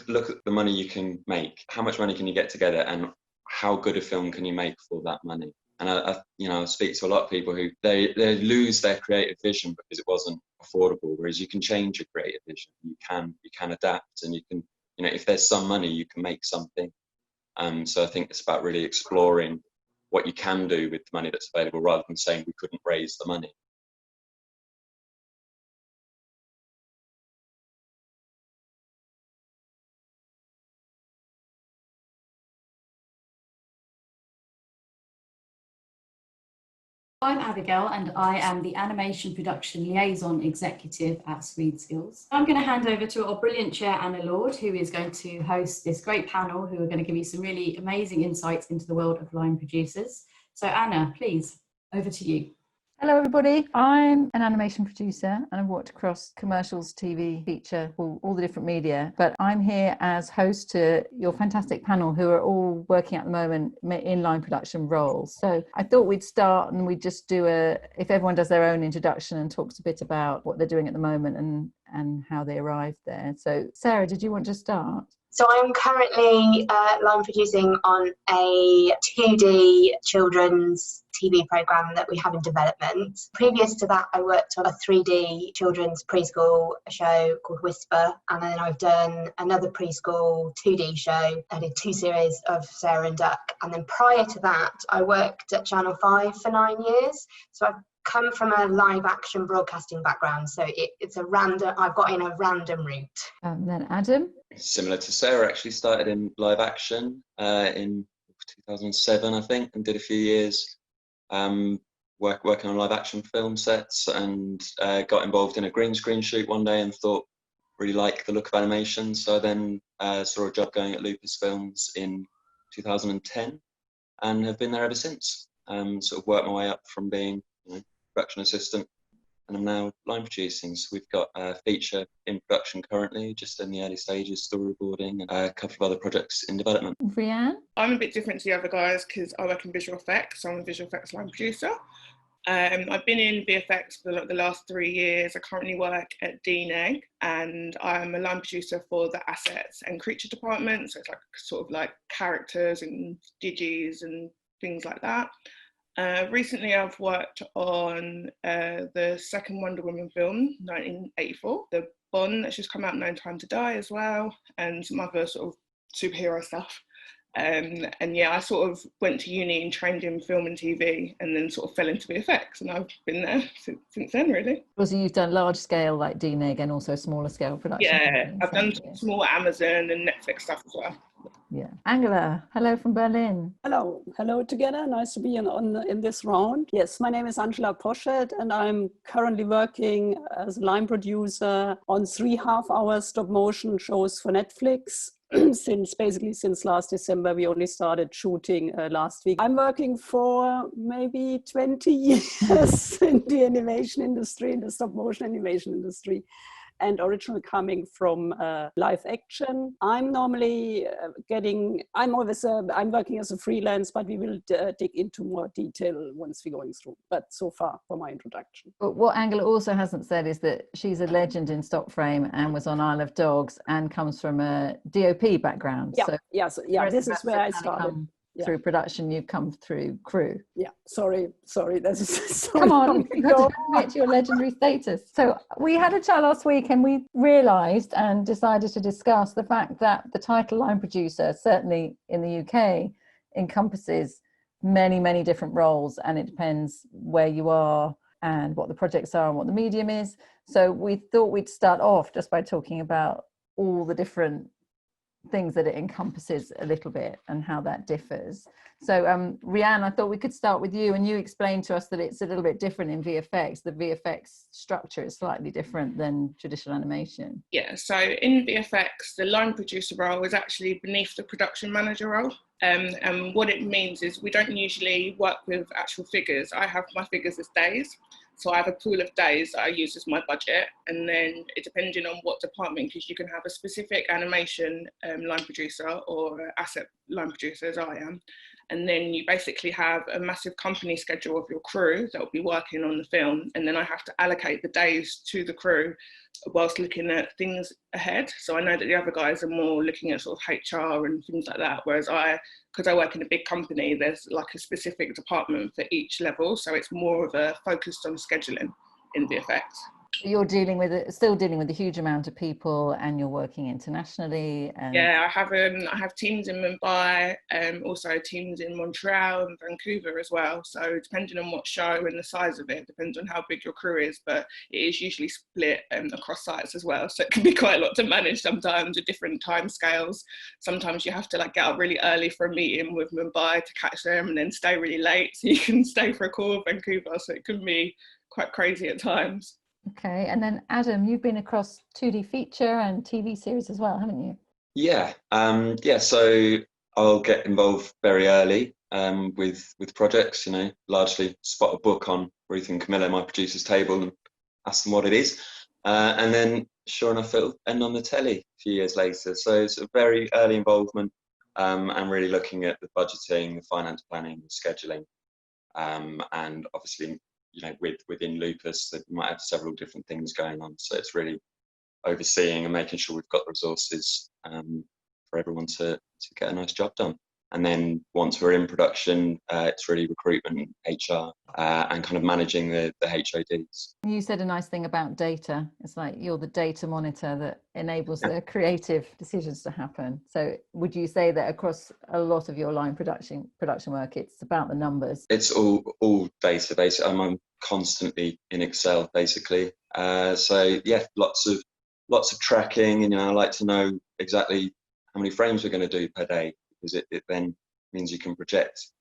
Look at the money you can make. How much money can you get together, and how good a film can you make for that money? And I speak to a lot of people who they lose their creative vision because it wasn't affordable. Whereas you can change your creative vision. You can adapt, and you can, if there's some money, you can make something. So I think it's about really exploring what you can do with the money that's available, rather than saying we couldn't raise the money. I'm Abigail, and I am the Animation Production Liaison Executive at Speed Skills. I'm going to hand over to our brilliant chair, Anna Lord, who is going to host this great panel, who are going to give you some really amazing insights into the world of line producers. So Anna, please, over to you. Hello everybody, I'm an animation producer and I've worked across commercials, TV, feature, all the different media, but I'm here as host to your fantastic panel who are all working at the moment in line production roles. So I thought we'd start and we'd just do if everyone does their own introduction and talks a bit about what they're doing at the moment and how they arrived there. So Sarah, did you want to start? So I'm currently line producing on a 2D children's TV programme that we have in development. Previous to that, I worked on a 3D children's preschool show called Wissper, and then I've done another preschool 2D show. I did 2 series of Sarah and Duck, and then prior to that, I worked at Channel 5 for 9 years. So I've come from a live action broadcasting background, so I've got in a random route. Then Adam? Similar to Sarah, actually started in live action in 2007, I think, and did a few years working on live action film sets, and got involved in a green screen shoot one day and thought really liked the look of animation. So I then saw a job going at Lucasfilms in 2010 and have been there ever since. Sort of worked my way up from being production assistant, and I'm now line producing. So we've got a feature in production currently, just in the early stages, storyboarding, and a couple of other projects in development. Brianne? I'm a bit different to the other guys because I work in visual effects, so I'm a visual effects line producer. I've been in VFX for the last 3 years. I currently work at DNEG, and I'm a line producer for the assets and creature department, so it's like sort of like characters and digis and things like that. Recently I've worked on the second Wonder Woman film, 1984, the Bond that's just come out, No Time to Die as well, and some other sort of superhero stuff. And yeah, I sort of went to uni and trained in film and TV, and then sort of fell into VFX, and I've been there since then, really. Also, you've done large scale like DNEG and also smaller scale production. Yeah, I've done small Amazon and Netflix stuff as well. Yeah. Angela, hello from Berlin. Hello together. Nice to be in this round. Yes, my name is Angela Poschet, and I'm currently working as a line producer on 3 half-hour stop-motion shows for Netflix. Since last December. We only started shooting last week. I'm working for maybe 20 years in the animation industry, in the stop-motion animation industry, and originally coming from live action. I'm normally I'm working as a freelance, but we will dig into more detail once we're going through. But so far, for my introduction. But what Angela also hasn't said is that she's a legend in stop frame and was on Isle of Dogs and comes from a DOP background. Yeah, this is where I started. Through production, you come through crew. Yeah, sorry. This is so come on, you've got to admit your legendary status. So we had a chat last week, and we realised and decided to discuss the fact that the title line producer, certainly in the UK, encompasses many, many different roles, and it depends where you are and what the projects are and what the medium is. So we thought we'd start off just by talking about all the different things that it encompasses a little bit and how that differs. So Rianne, I thought we could start with you, and you explained to us that it's a little bit different in VFX. The VFX structure is slightly different than traditional animation. Yeah, so in VFX, the line producer role is actually beneath the production manager role. And what it means is we don't usually work with actual figures. I have my figures as days. So I have a pool of days that I use as my budget, and then it depending on what department, because you can have a specific animation line producer or asset line producer, as I am, And then you basically have a massive company schedule of your crew that will be working on the film. And then I have to allocate the days to the crew whilst looking at things ahead. So I know that the other guys are more looking at sort of HR and things like that. Whereas because I work in a big company, there's like a specific department for each level. So it's more of a focused on scheduling in VFX. You're still dealing with a huge amount of people, and you're working internationally. And yeah, I have teams in Mumbai, also teams in Montreal and Vancouver as well. So depending on what show and the size of it, depends on how big your crew is, but it is usually split across sites as well. So it can be quite a lot to manage sometimes with different time scales. Sometimes you have to like get up really early for a meeting with Mumbai to catch them, and then stay really late so you can stay for a call with Vancouver. So it can be quite crazy at times. Okay, and then Adam, you've been across 2D feature and TV series as well, haven't you? Yeah, so I'll get involved very early with projects, you know, largely spot a book on Ruth and Camilla, my producer's table, and ask them what it is. And then, sure enough, it'll end on the telly a few years later. So it's a very early involvement and really looking at the budgeting, the finance planning, the scheduling, and obviously, you know, within Lupus, that we might have several different things going on. So it's really overseeing and making sure we've got the resources for everyone to get a nice job done. And then once we're in production, it's really recruitment, HR, and kind of managing the HODs. You said a nice thing about data. It's like you're the data monitor that enables the creative decisions to happen. So would you say that across a lot of your line production work, it's about the numbers? It's all data based. I'm constantly in Excel basically. So yeah, lots of tracking, and you know, I like to know exactly how many frames we're going to do per day, because it then means you can project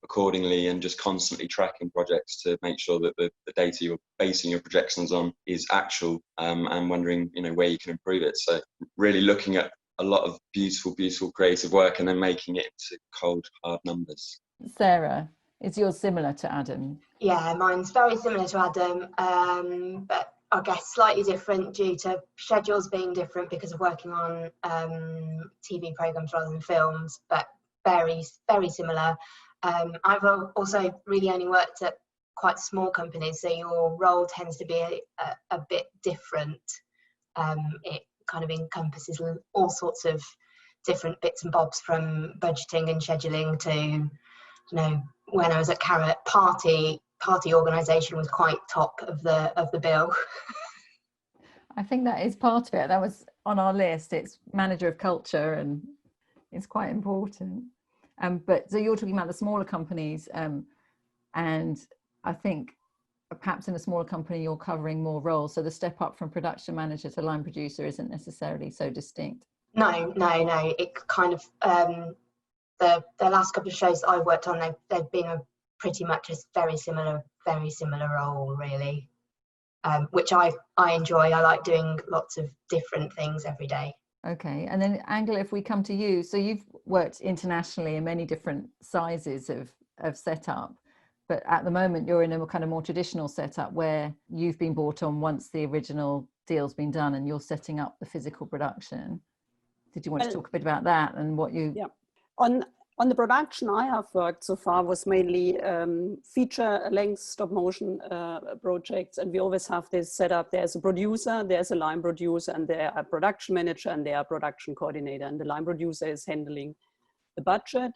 accordingly and just constantly tracking projects to make sure that the data you're basing your projections on is actual, and wondering, you know, where you can improve it. So really looking at a lot of beautiful creative work and then making it into cold, hard numbers. Sarah, is yours similar to Adam? Yeah, mine's very similar to Adam, but I guess slightly different due to schedules being different because of working on TV programs rather than films, but very similar. I've also really only worked at quite small companies, so your role tends to be a bit different. It kind of encompasses all sorts of different bits and bobs, from budgeting and scheduling to, you know, when I was at Karrot, party organisation was quite top of the bill. I think that is part of it. That was on our list. It's manager of culture, and it's quite important. But so you're talking about the smaller companies, and I think perhaps in a smaller company you're covering more roles. So the step up from production manager to line producer isn't necessarily so distinct. No. It kind of the last couple of shows that I've worked on, they've been pretty much a very similar role, really, which I enjoy. I like doing lots of different things every day. Okay, and then Angela, if we come to you, so you've worked internationally in many different sizes of setup, but at the moment you're in a kind of more traditional setup where you've been brought on once the original deal's been done and you're setting up the physical production. Did you want to talk a bit about that and what you... Yeah, on the production I have worked so far was mainly feature-length stop-motion projects, and we always have this setup. There's a producer, there's a line producer, and there are a production manager, and there are a production coordinator, and the line producer is handling the budget.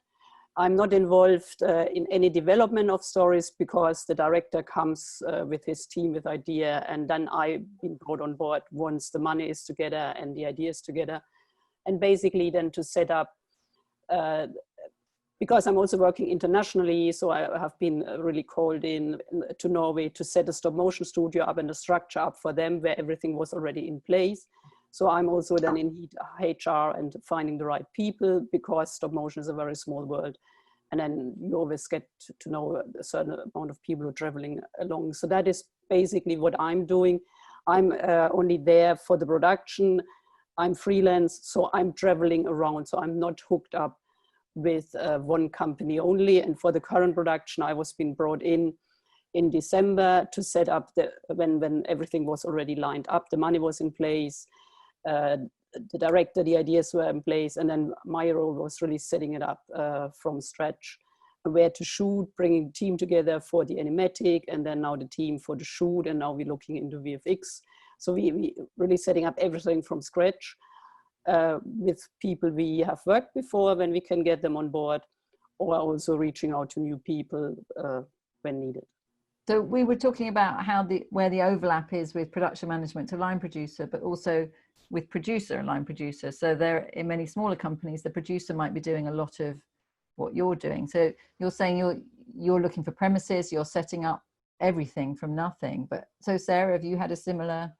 I'm not involved in any development of stories because the director comes with his team with idea, and then I've been brought on board once the money is together and the idea is together, and basically then to set up because I'm also working internationally, so I have been really called in to Norway to set a stop motion studio up and a structure up for them where everything was already in place. So I'm also then in HR and finding the right people, because stop motion is a very small world. And then you always get to know a certain amount of people who are traveling along. So that is basically what I'm doing. I'm only there for the production. I'm freelance, so I'm traveling around. So I'm not hooked up with one company only. And for the current production, I was being brought in December to set up when everything was already lined up, the money was in place, the director, the ideas were in place, and then my role was really setting it up from scratch. where to shoot, bringing the team together for the animatic, and then now the team for the shoot, and now we're looking into VFX. So we really setting up everything from scratch with people we have worked before when we can get them on board, or also reaching out to new people when needed. So we were talking about where the overlap is with production management to line producer, but also with producer and line producer. So there, in many smaller companies, the producer might be doing a lot of what you're doing. So you're saying you're looking for premises, you're setting up everything from nothing. But so Sarah, have you had a similar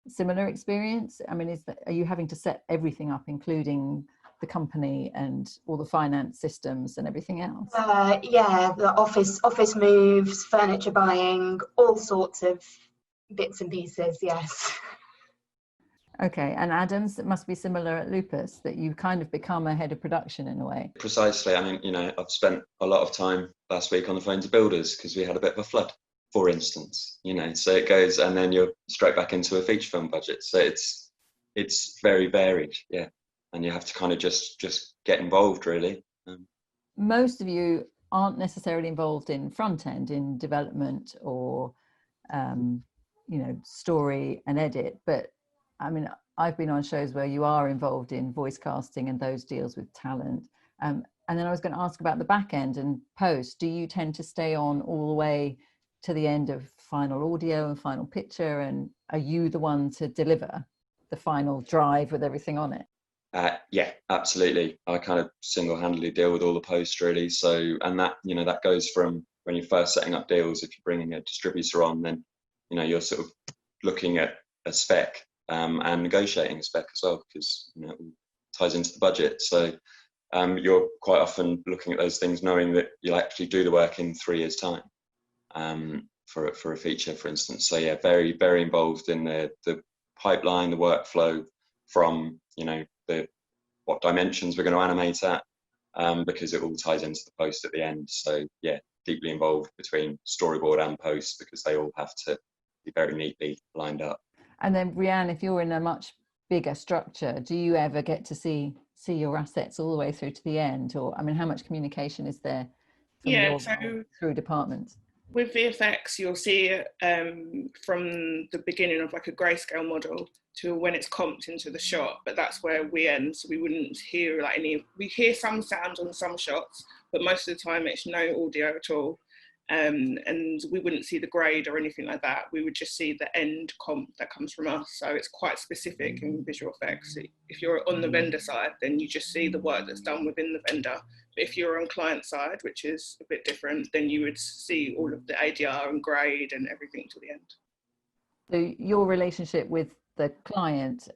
experience? I mean, are you having to set everything up, including the company and all the finance systems and everything else? Yeah, the office moves, furniture buying, all sorts of bits and pieces, yes. Okay, and Adams, it must be similar at Lupus, that you kind of become a head of production in a way. Precisely. I mean, I've spent a lot of time last week on the phone to builders because we had a bit of a flood, for instance, so it goes, and then you're straight back into a feature film budget. So it's very varied, yeah. And you have to kind of just get involved, really. Most of you aren't necessarily involved in front end, in development or, story and edit. But I mean, I've been on shows where you are involved in voice casting and those deals with talent. And then I was going to ask about the back end and post. Do you tend to stay on all the way to the end of final audio and final picture? And are you the one to deliver the final drive with everything on it? Yeah, absolutely. I kind of single-handedly deal with all the post, really. So, and that, that goes from when you're first setting up deals. If you're bringing a distributor on, then, you're sort of looking at a spec and negotiating a spec as well, because, it all ties into the budget. So you're quite often looking at those things, knowing that you'll actually do the work in 3 years' time for a feature, for instance. So yeah, very, very involved in the pipeline, the workflow from, what dimensions we're going to animate at, because it all ties into the post at the end. So yeah, deeply involved between storyboard and post, because they all have to be very neatly lined up. And then Rianne, if you're in a much bigger structure, do you ever get to see your assets all the way through to the end? Or, I mean, how much communication is there through departments? With VFX, you'll see it from the beginning of like a grayscale model to when it's comped into the shot, but that's where we end. So we wouldn't hear we hear some sounds on some shots, but most of the time it's no audio at all. And we wouldn't see the grade or anything like that. We would just see the end comp that comes from us. So it's quite specific in visual effects. If you're on the vendor side, then you just see the work that's done within the vendor. But if you're on client side, which is a bit different, then you would see all of the ADR and grade and everything to the end. So your relationship with the client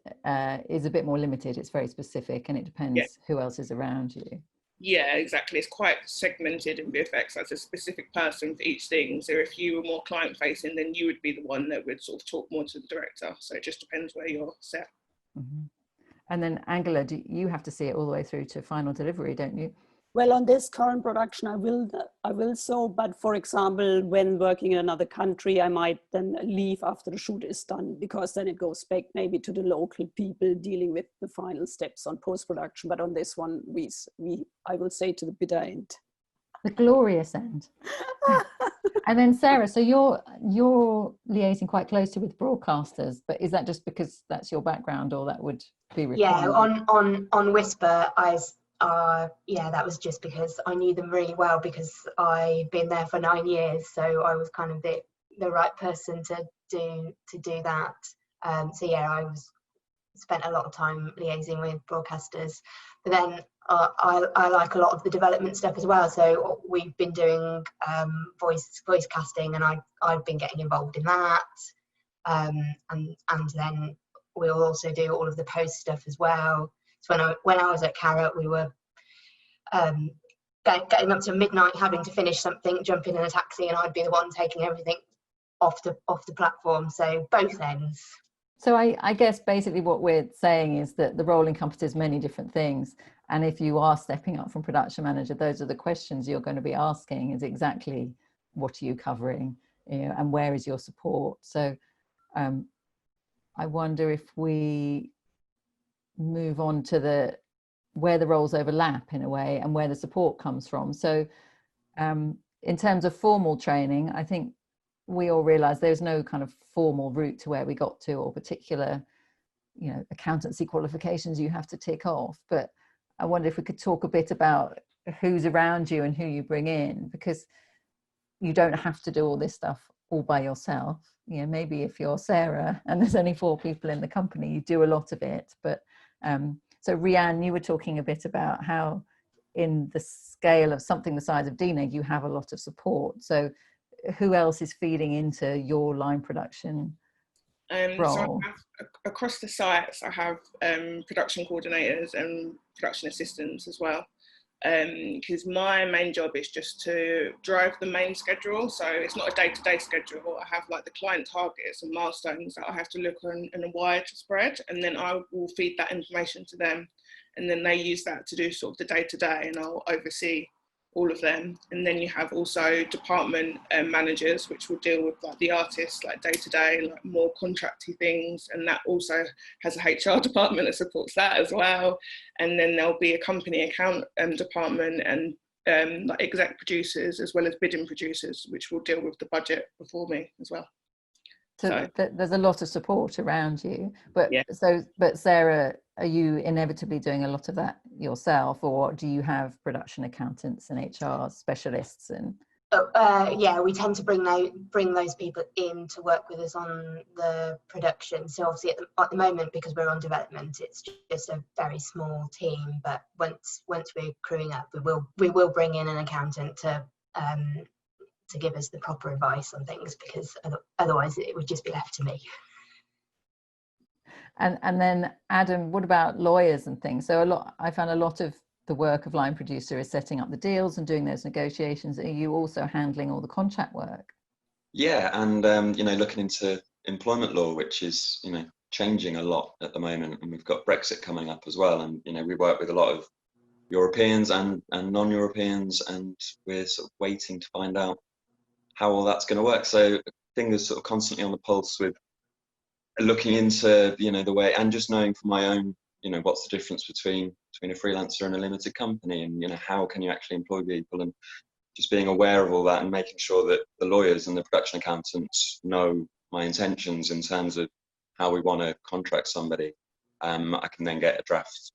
is a bit more limited. It's very specific, and it depends who else is around you. Yeah, exactly. It's quite segmented in VFX as a specific person for each thing. So if you were more client facing, then you would be the one that would sort of talk more to the director. So it just depends where you're set. Mm-hmm. And then Angela, you have to see it all the way through to final delivery, don't you? Well, on this current production, I will so, but for example, when working in another country, I might then leave after the shoot is done, because then it goes back maybe to the local people dealing with the final steps on post-production. But on this one, I will say to the bitter end. The glorious end. And then Sarah, so you're liaising quite closely with broadcasters, but is that just because that's your background, or that would be required? Yeah, on Wissper, that was just because I knew them really well, because I've been there for 9 years, so I was kind of the right person to do that. So yeah, I spent a lot of time liaising with broadcasters, but then I like a lot of the development stuff as well. So we've been doing voice casting, and I've been getting involved in that, and then we'll also do all of the post stuff as well. So when I was at Karrot, we were getting up to midnight, having to finish something, jump in a taxi, and I'd be the one taking everything off the platform. So both ends. So I guess basically what we're saying is that the role encompasses many different things. And if you are stepping up from production manager, those are the questions you're going to be asking: is exactly what are you covering, and where is your support? So I wonder if we move on to where the roles overlap in a way, and where the support comes from. So In terms of formal training, I think we all realize there's no kind of formal route to where we got to, or particular, you know, accountancy qualifications you have to tick off. But I wonder if we could talk a bit about who's around you and who you bring in, because you don't have to do all this stuff all by yourself. You know, maybe if you're Sarah and there's only 4 people in the company, you do a lot of it. But so Rhiannon, you were talking a bit about how in the scale of something the size of DNEG, you have a lot of support. So who else is feeding into your line production role? So I have, across the sites, I have production coordinators and production assistants as well. Because my main job is just to drive the main schedule. So it's not a day-to-day schedule. I have like the client targets and milestones that I have to look on in a wide spread, and then I will feed that information to them, and then they use that to do sort of the day-to-day, and I'll oversee all of them. And then you have also department managers, which will deal with like the artists, like day-to-day, like more contracty things, and that also has a HR department that supports that as well. And then there'll be a company account department and like exec producers, as well as bidding producers, which will deal with the budget before me as well. So there's a lot of support around you, but yeah. But Sarah, are you inevitably doing a lot of that yourself, or do you have production accountants and HR specialists? And yeah, we tend to bring those people in to work with us on the production. So obviously at the moment, because we're on development, it's just a very small team. But once we're crewing up, we will bring in an accountant to give us the proper advice on things, because otherwise it would just be left to me. And then Adam, what about lawyers and things? So I found a lot of the work of line producer is setting up the deals and doing those negotiations. Are you also handling all the contract work? Yeah, and you know, looking into employment law, which is, you know, changing a lot at the moment, and we've got Brexit coming up as well, and you know, we work with a lot of Europeans and non-Europeans, and we're sort of waiting to find out how all that's going to work. So fingers sort of constantly on the pulse with looking into, you know, the way, and just knowing from my own, you know, what's the difference between a freelancer and a limited company, and you know, how can you actually employ people, and just being aware of all that, and making sure that the lawyers and the production accountants know my intentions in terms of how we want to contract somebody. I can then get a draft.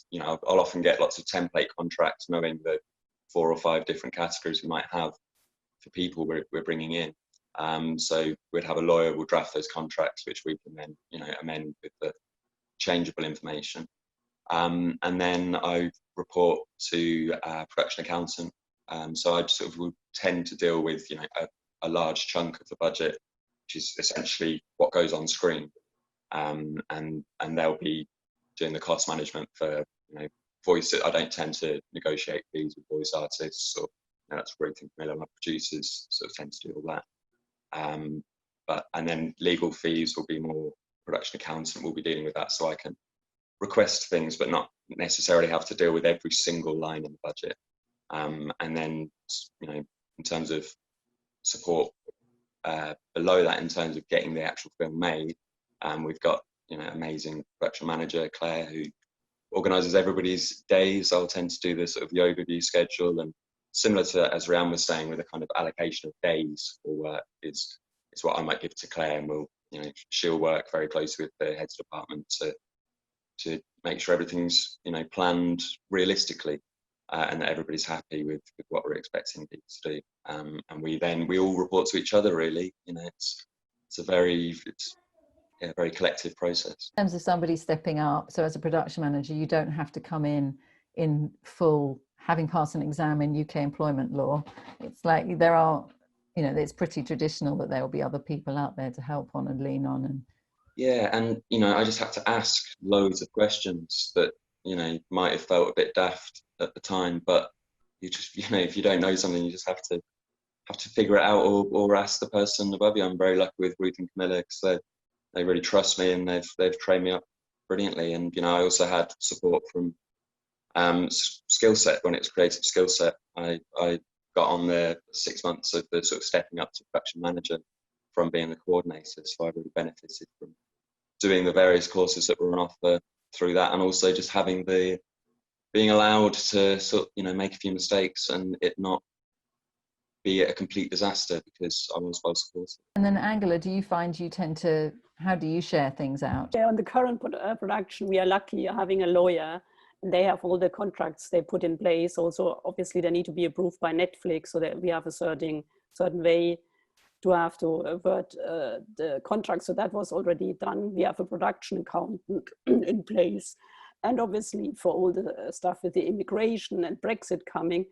You know, I'll often get lots of template contracts, knowing the 4 or 5 different categories we might have for people we're bringing in. So we'd have a lawyer will draft those contracts, which we can then, you know, amend with the changeable information. And then I report to a production accountant. So I sort of would tend to deal with, you know, a large chunk of the budget, which is essentially what goes on screen. And they'll be doing the cost management for, you know, voice. I don't tend to negotiate fees with voice artists, or you know, that's Recruitment, my producers sort of tend to do all that. And then legal fees will be more production accountant will be dealing with that, so I can request things but not necessarily have to deal with every single line in the budget. And then, you know, in terms of support below that, in terms of getting the actual film made, we've got, you know, amazing production manager Claire, who organises everybody's days. I'll tend to do the sort of the overview schedule, and similar to, as Rhiannon was saying, with a kind of allocation of days for work is what I might give to Claire, and you know, she'll work very closely with the heads of department to make sure everything's, you know, planned realistically, and that everybody's happy with what we're expecting people to do. And we all report to each other, really. You know, it's a very collective process. In terms of somebody stepping up, so as a production manager, you don't have to come in full, having passed an exam in UK employment law. It's like there are, you know, it's pretty traditional that there will be other people out there to help on and lean on. And yeah, and you know, I just had to ask loads of questions that, you know, might have felt a bit daft at the time, but you just, you know, if you don't know something, you just have to figure it out, or ask the person above you. I'm very lucky with Ruth and Camilla, because they really trust me, and they've trained me up brilliantly. And you know, I also had support from skill set. When it's creative skill set, I got on the 6 months of the sort of stepping up to production manager from being the coordinator, so I really benefited from doing the various courses that were on offer through that, and also just being allowed to sort of, you know, make a few mistakes and it not be a complete disaster because I was well supported. And then Angela, do you find you tend to, how do you share things out? Yeah, on the current production, we are lucky having a lawyer, and they have all the contracts they put in place. Also, obviously, they need to be approved by Netflix, so that we have a certain way to have to avert the contract. So that was already done. We have a production accountant in place. And obviously, for all the stuff with the immigration and Brexit coming,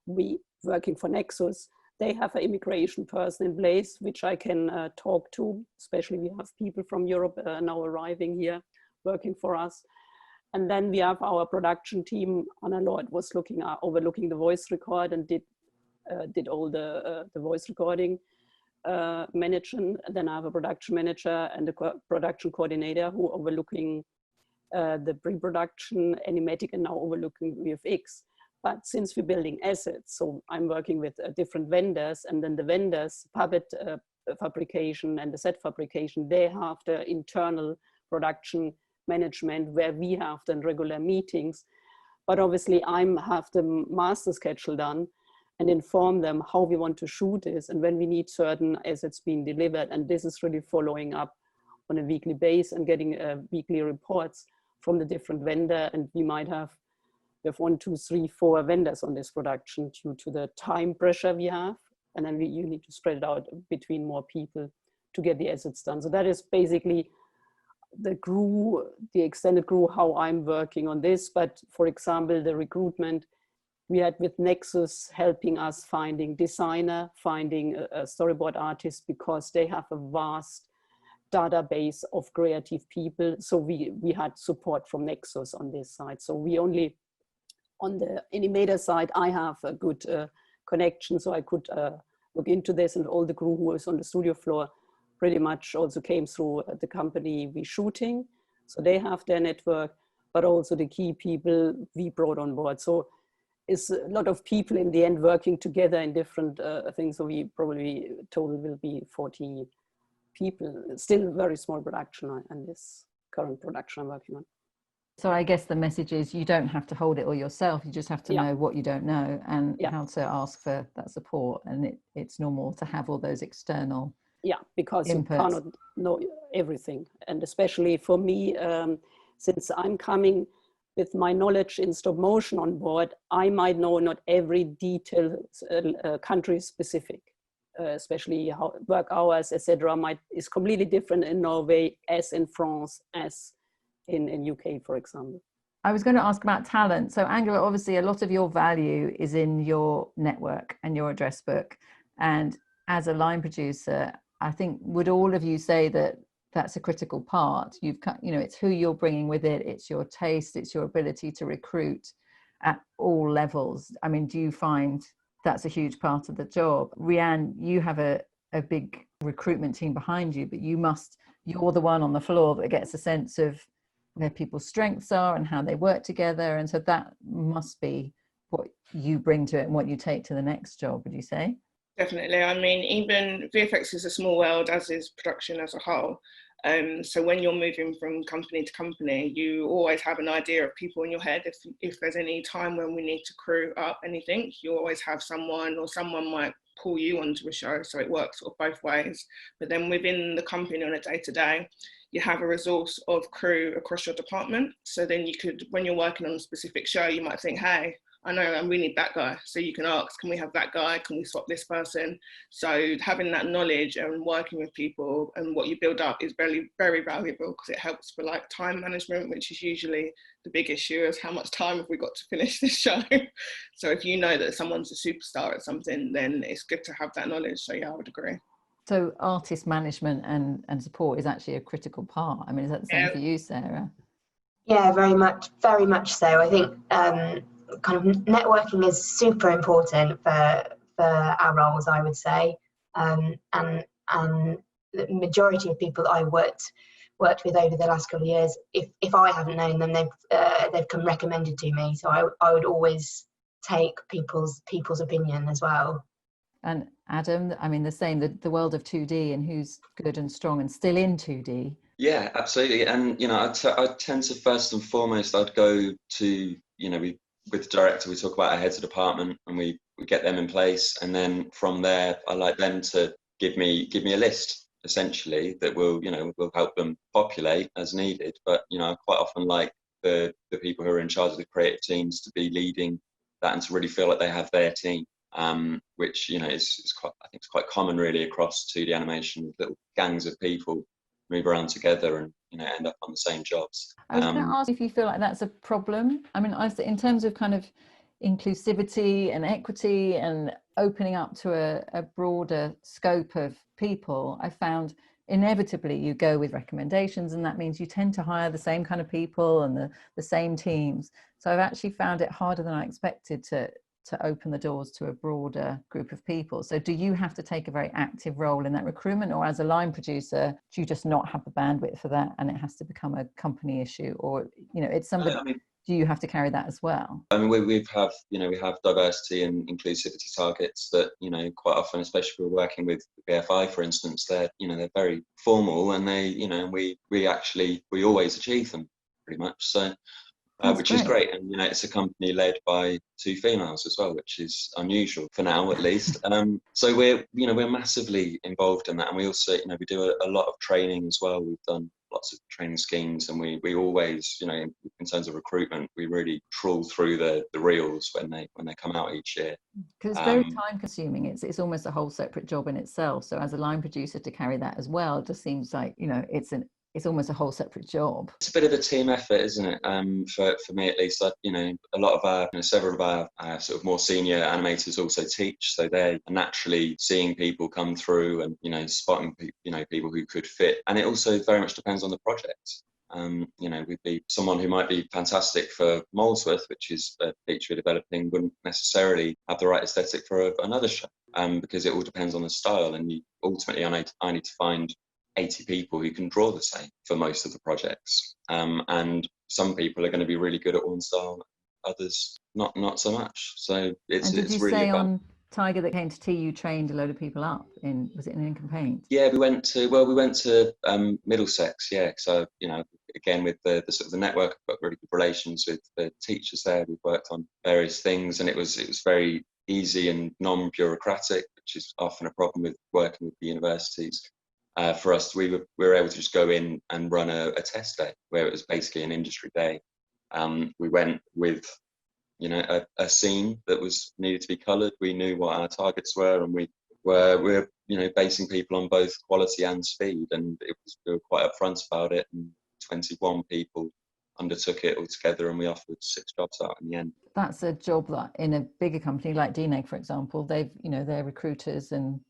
we working for Nexus, they have an immigration person in place, which I can talk to, especially we have people from Europe now arriving here, working for us. And then we have our production team. Anna Lord was overlooking the voice record and did all the voice recording management. And then I have a production manager and a production coordinator who overlooking the pre-production, animatic, and now overlooking VFX. But since we're building assets, so I'm working with different vendors, and then the vendors, puppet fabrication and the set fabrication, they have the internal production management where we have the regular meetings. But obviously I have the master schedule done and inform them how we want to shoot this and when we need certain assets being delivered. And this is really following up on a weekly basis and getting weekly reports from the different vendor. And we have 1, 2, 3, 4 vendors on this production due to the time pressure we have. And then you need to spread it out between more people to get the assets done. So that is basically the extended crew, how I'm working on this. But for example, the recruitment, we had with Nexus helping us finding designer, finding a storyboard artist, because they have a vast database of creative people. So we had support from Nexus on this side. So we only, on the animator side, I have a good connection, so I could look into this, and all the crew who was on the studio floor pretty much also came through the company we shooting. So they have their network, but also the key people we brought on board. So it's a lot of people in the end working together in different things. So we probably total will be 40 people, still very small production, and this current production I'm working on. So I guess the message is you don't have to hold it all yourself. You just have to know what you don't know and how to ask for that support. And it's normal to have all those external because inputs. You cannot know everything. And especially for me, since I'm coming with my knowledge in stop motion on board, I might know not every detail country specific, especially how work hours, etc. is completely different in Norway as in France, as in UK, for example. I was going to ask about talent. So Angela, obviously a lot of your value is in your network and your address book. And as a line producer, I think, would all of you say that that's a critical part? It's who you're bringing with it. It's your taste. It's your ability to recruit at all levels. I mean, do you find that's a huge part of the job? Rianne, you have a big recruitment team behind you, but you're the one on the floor that gets a sense of where people's strengths are and how they work together. And so that must be what you bring to it and what you take to the next job, would you say? Definitely. I mean, even VFX is a small world, as is production as a whole. So when you're moving from company to company, you always have an idea of people in your head. If there's any time when we need to crew up anything, you always have someone, or someone might pull you onto a show. So it works sort of both ways. But then within the company on a day-to-day, you have a resource of crew across your department. So then you could, when you're working on a specific show, you might think, hey, I know, and we need that guy. So you can ask, can we have that guy? Can we swap this person? So having that knowledge and working with people and what you build up is very, very valuable, because it helps for like time management, which is usually the big issue, is how much time have we got to finish this show? So if you know that someone's a superstar at something, then it's good to have that knowledge. So yeah, I would agree. So artist management and support is actually a critical part. I mean, is that the same for you, Sarah? Yeah, very much so. I think kind of networking is super important for our roles, I would say, and the majority of people that I worked with over the last couple of years, if I haven't known them, they've come recommended to me. So I would always take people's opinion as well. And Adam, I mean, the same, the world of 2D and who's good and strong and still in 2D. Yeah, absolutely. And, I tend to, first and foremost, I'd go to, with the director, we talk about our heads of department, and we we get them in place, and then from there, I like them to give me a list essentially that will help them populate as needed. But I quite often like the people who are in charge of the creative teams to be leading that and to really feel like they have their team, which is quite, I think it's quite common really across 2D animation. Little gangs of people move around together and end up on the same jobs. I was going to ask if you feel like that's a problem. I mean, in terms of kind of inclusivity and equity and opening up to a broader scope of people, I found inevitably you go with recommendations, and that means you tend to hire the same kind of people and the same teams. So I've actually found it harder than I expected to open the doors to a broader group of people. So do you have to take a very active role in that recruitment, or as a line producer, do you just not have the bandwidth for that and it has to become a company issue? Or, it's somebody, do you have to carry that as well? I mean, we have diversity and inclusivity targets that, quite often, especially if we're working with BFI, for instance, they're very formal, and we always achieve them pretty much. So, which is great. And, it's a company led by 2 females as well, which is unusual for now, at least. So we're massively involved in that. And we also, we do a lot of training as well. We've done lots of training schemes, and we always, in terms of recruitment, we really trawl through the reels when they come out each year. Because it's very time consuming. It's almost a whole separate job in itself. So as a line producer to carry that as well, it just seems like, it's almost a whole separate job. It's a bit of a team effort, isn't it? For me at least, a lot of our, several of our sort of more senior animators also teach, so they're naturally seeing people come through and spotting people who could fit. And it also very much depends on the project. We'd be someone who might be fantastic for Molesworth, which is a feature we're developing, wouldn't necessarily have the right aesthetic for another show, because it all depends on the style. And ultimately, I need to find 80 people who can draw the same for most of the projects, and some people are going to be really good at one style, others not so much. So it's really say about... on Tiger that came to tea, you trained a load of people up was it in ink and paint? Yeah, we went to Middlesex. Yeah, so again with the sort of the network, I've got really good relations with the teachers there. We've worked on various things, and it was very easy and non-bureaucratic, which is often a problem with working with the universities. For us, we were able to just go in and run a test day where it was basically an industry day. We went with, a scene that was needed to be coloured. We knew what our targets were, and we were basing people on both quality and speed. And we were quite upfront about it. And 21 people undertook it all together, and we offered 6 jobs out in the end. That's a job that in a bigger company like DNEG, for example, they've they're recruiters and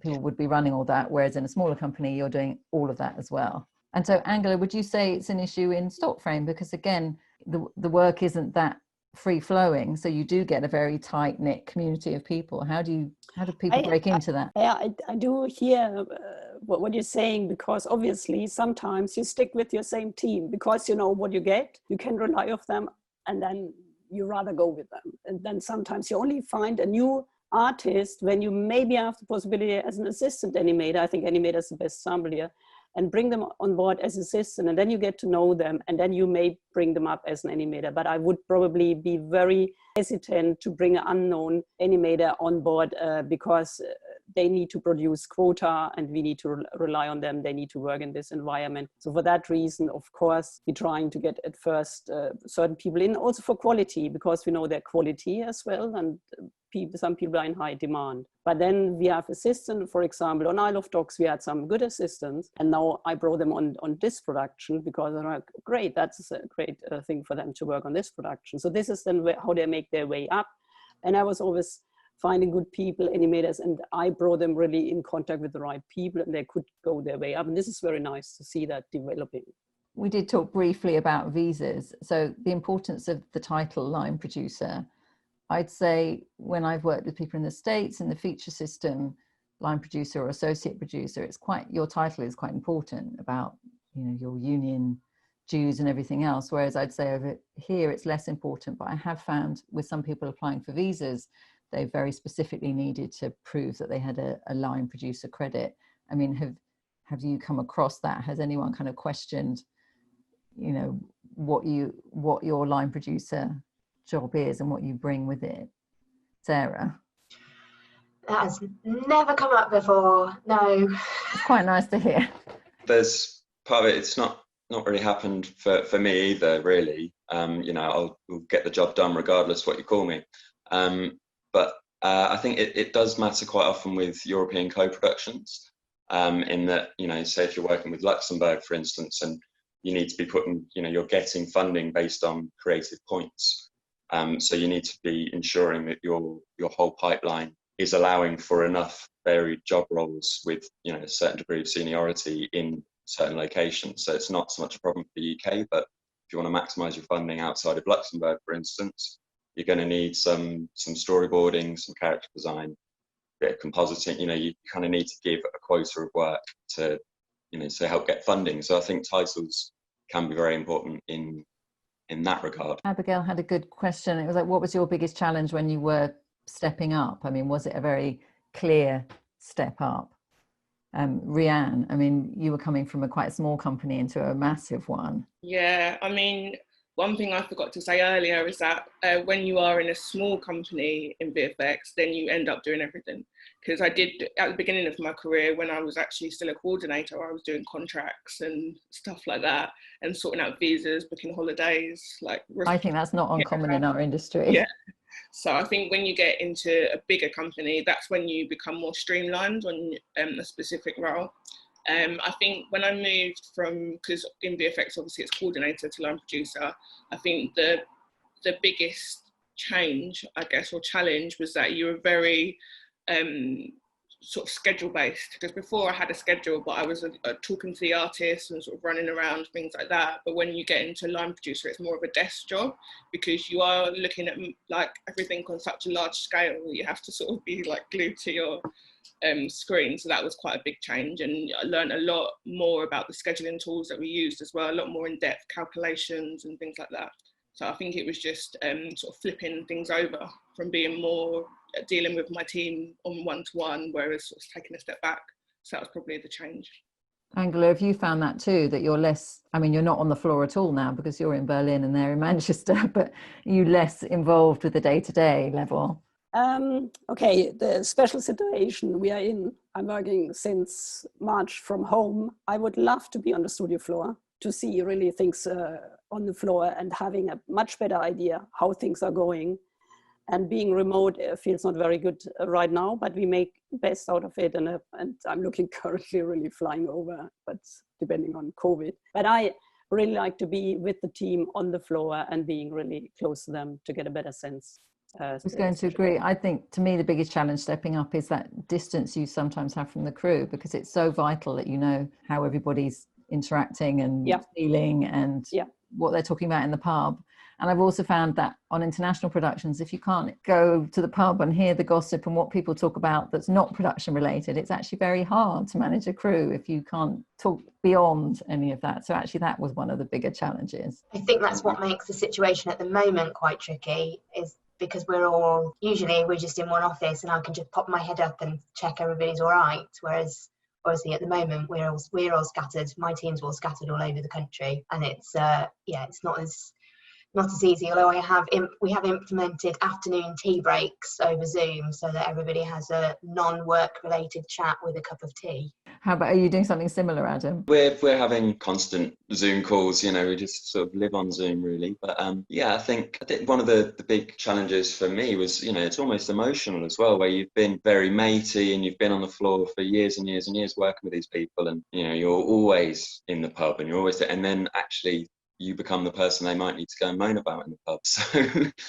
people would be running all that, whereas in a smaller company you're doing all of that as well. And so, Angela, would you say it's an issue in stock frame, because again the work isn't that free flowing, so you do get a very tight knit community of people? How do people break into that? I do hear what you're saying, because obviously sometimes you stick with your same team because you know what you get, you can rely on them, and then you rather go with them. And then sometimes you only find a new artist when you maybe have the possibility as an assistant animator. I think animator is the best sample here, and bring them on board as assistant, and then you get to know them, and then you may bring them up as an animator. But I would probably be very hesitant to bring an unknown animator on board because they need to produce quota and we need to rely on them. They need to work in this environment. So for that reason, of course, we're trying to get at first certain people in, also for quality, because we know their quality as well, and some people are in high demand. But then we have assistants, for example, on Isle of Dogs, we had some good assistants, and now I brought them on this production because I'm like, great, that's a great thing for them to work on this production. So this is then how they make their way up. And I was always finding good people, animators, and I brought them really in contact with the right people, and they could go their way up. And this is very nice to see that developing. We did talk briefly about visas. So the importance of the title line producer. I'd say when I've worked with people in the States in the feature system, line producer or associate producer, your title is quite important about, your union dues and everything else. Whereas I'd say over here, it's less important. But I have found with some people applying for visas, they very specifically needed to prove that they had a line producer credit. I mean, have you come across that? Has anyone kind of questioned, what your line producer job is and what you bring with it? Sarah? That has never come up before. No. It's quite nice to hear. There's part of it, it's not really happened for me either, really. I'll get the job done regardless what you call me. But I think it does matter quite often with European co-productions, in that, say if you're working with Luxembourg, for instance, and you need to be putting, you're getting funding based on creative points. So you need to be ensuring that your whole pipeline is allowing for enough varied job roles with, a certain degree of seniority in certain locations. So it's not so much a problem for the UK, but if you want to maximise your funding outside of Luxembourg, for instance, you're going to need some storyboarding, some character design, a bit of compositing. You kind of need to give a quota of work to help get funding. So I think titles can be very important in that regard. Abigail had a good question. It was like, what was your biggest challenge when you were stepping up? I mean, was it a very clear step up? Rianne, I mean, you were coming from a quite small company into a massive one. Yeah, I mean, one thing I forgot to say earlier is that when you are in a small company in VFX, then you end up doing everything. Because I did, at the beginning of my career, when I was actually still a coordinator, I was doing contracts and stuff like that, and sorting out visas, booking holidays. I think that's not uncommon in our industry. Yeah. So I think when you get into a bigger company, that's when you become more streamlined on a specific role. I think when I moved from, because in VFX obviously it's coordinator to line producer, I think the biggest change, I guess, or challenge was that you were very sort of schedule based, because before I had a schedule, but I was talking to the artists and sort of running around, things like that. But when you get into line producer, it's more of a desk job, because you are looking at everything on such a large scale. You have to sort of be glued to your screen. So that was quite a big change, and I learned a lot more about the scheduling tools that we used as well, a lot more in-depth calculations and things like that. So I think it was just sort of flipping things over from being more dealing with my team on one-to-one, whereas sort of taking a step back. So that was probably the change. Angela, have you found that too, that you're less, I mean, you're not on the floor at all now because you're in Berlin and they're in Manchester, but you less involved with the day-to-day level? Okay, the special situation we are in, I'm working since March from home. I would love to be on the studio floor to see really things on the floor and having a much better idea how things are going. And being remote feels not very good right now, but we make best out of it. And I'm looking currently really flying over, but depending on COVID. But I really like to be with the team on the floor and being really close to them to get a better sense. I was going to agree. I think to me, the biggest challenge stepping up is that distance you sometimes have from the crew, because it's so vital that you know how everybody's interacting and feeling and what they're talking about in the pub. And I've also found that on international productions, if you can't go to the pub and hear the gossip and what people talk about that's not production related, it's actually very hard to manage a crew if you can't talk beyond any of that. So actually that was one of the bigger challenges. I think that's what makes the situation at the moment quite tricky, is because we're just in one office and I can just pop my head up and check everybody's all right. Whereas obviously at the moment we're all scattered. My team's all scattered all over the country, and it's not as easy, although we have implemented afternoon tea breaks over Zoom so that everybody has a non-work related chat with a cup of tea. How about, are you doing something similar, Adam? We're having constant Zoom calls, we just sort of live on Zoom really. But I think one of the big challenges for me was, it's almost emotional as well, where you've been very matey and you've been on the floor for years and years and years working with these people, and you're always in the pub and then actually you become the person they might need to go and moan about in the pub. So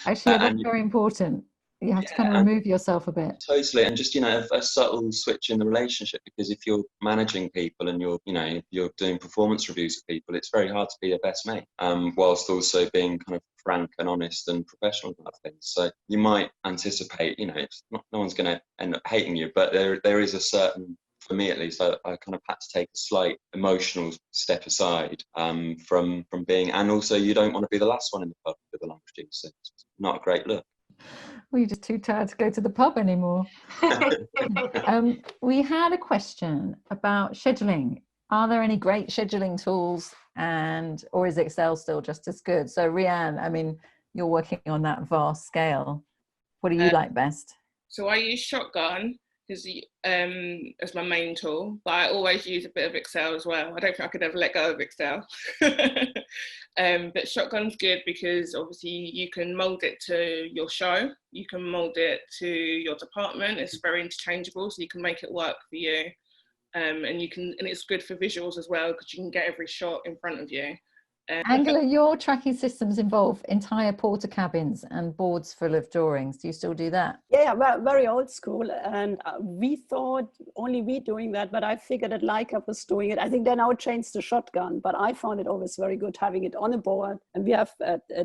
actually, that's very important. You have to kind of remove yourself a bit. Totally, and just a subtle switch in the relationship, because if you're managing people and you're doing performance reviews of people, it's very hard to be their best mate, whilst also being kind of frank and honest and professional about things. So you might anticipate, no one's going to end up hating you, but there is a certain, for me at least, I kind of had to take a slight emotional step aside from being, and also you don't want to be the last one in the pub with a line producer. It's not a great look. Well, you're just too tired to go to the pub anymore. We had a question about scheduling. Are there any great scheduling tools, or is Excel still just as good? So Rianne, I mean, you're working on that vast scale. What do you like best? So I use Shotgun, as my main tool, but I always use a bit of Excel as well. I don't think I could ever let go of Excel. But Shotgun's good because obviously you can mold it to your show, you can mold it to your department. It's very interchangeable, so you can make it work for you. And it's good for visuals as well because you can get every shot in front of you. Angela, your tracking systems involve entire porter cabins and boards full of drawings. Do you still do that? Yeah, very old school. And we thought only we doing that, but I figured that Leica was doing it. I think they now changed the Shotgun, but I found it always very good having it on a board. And we have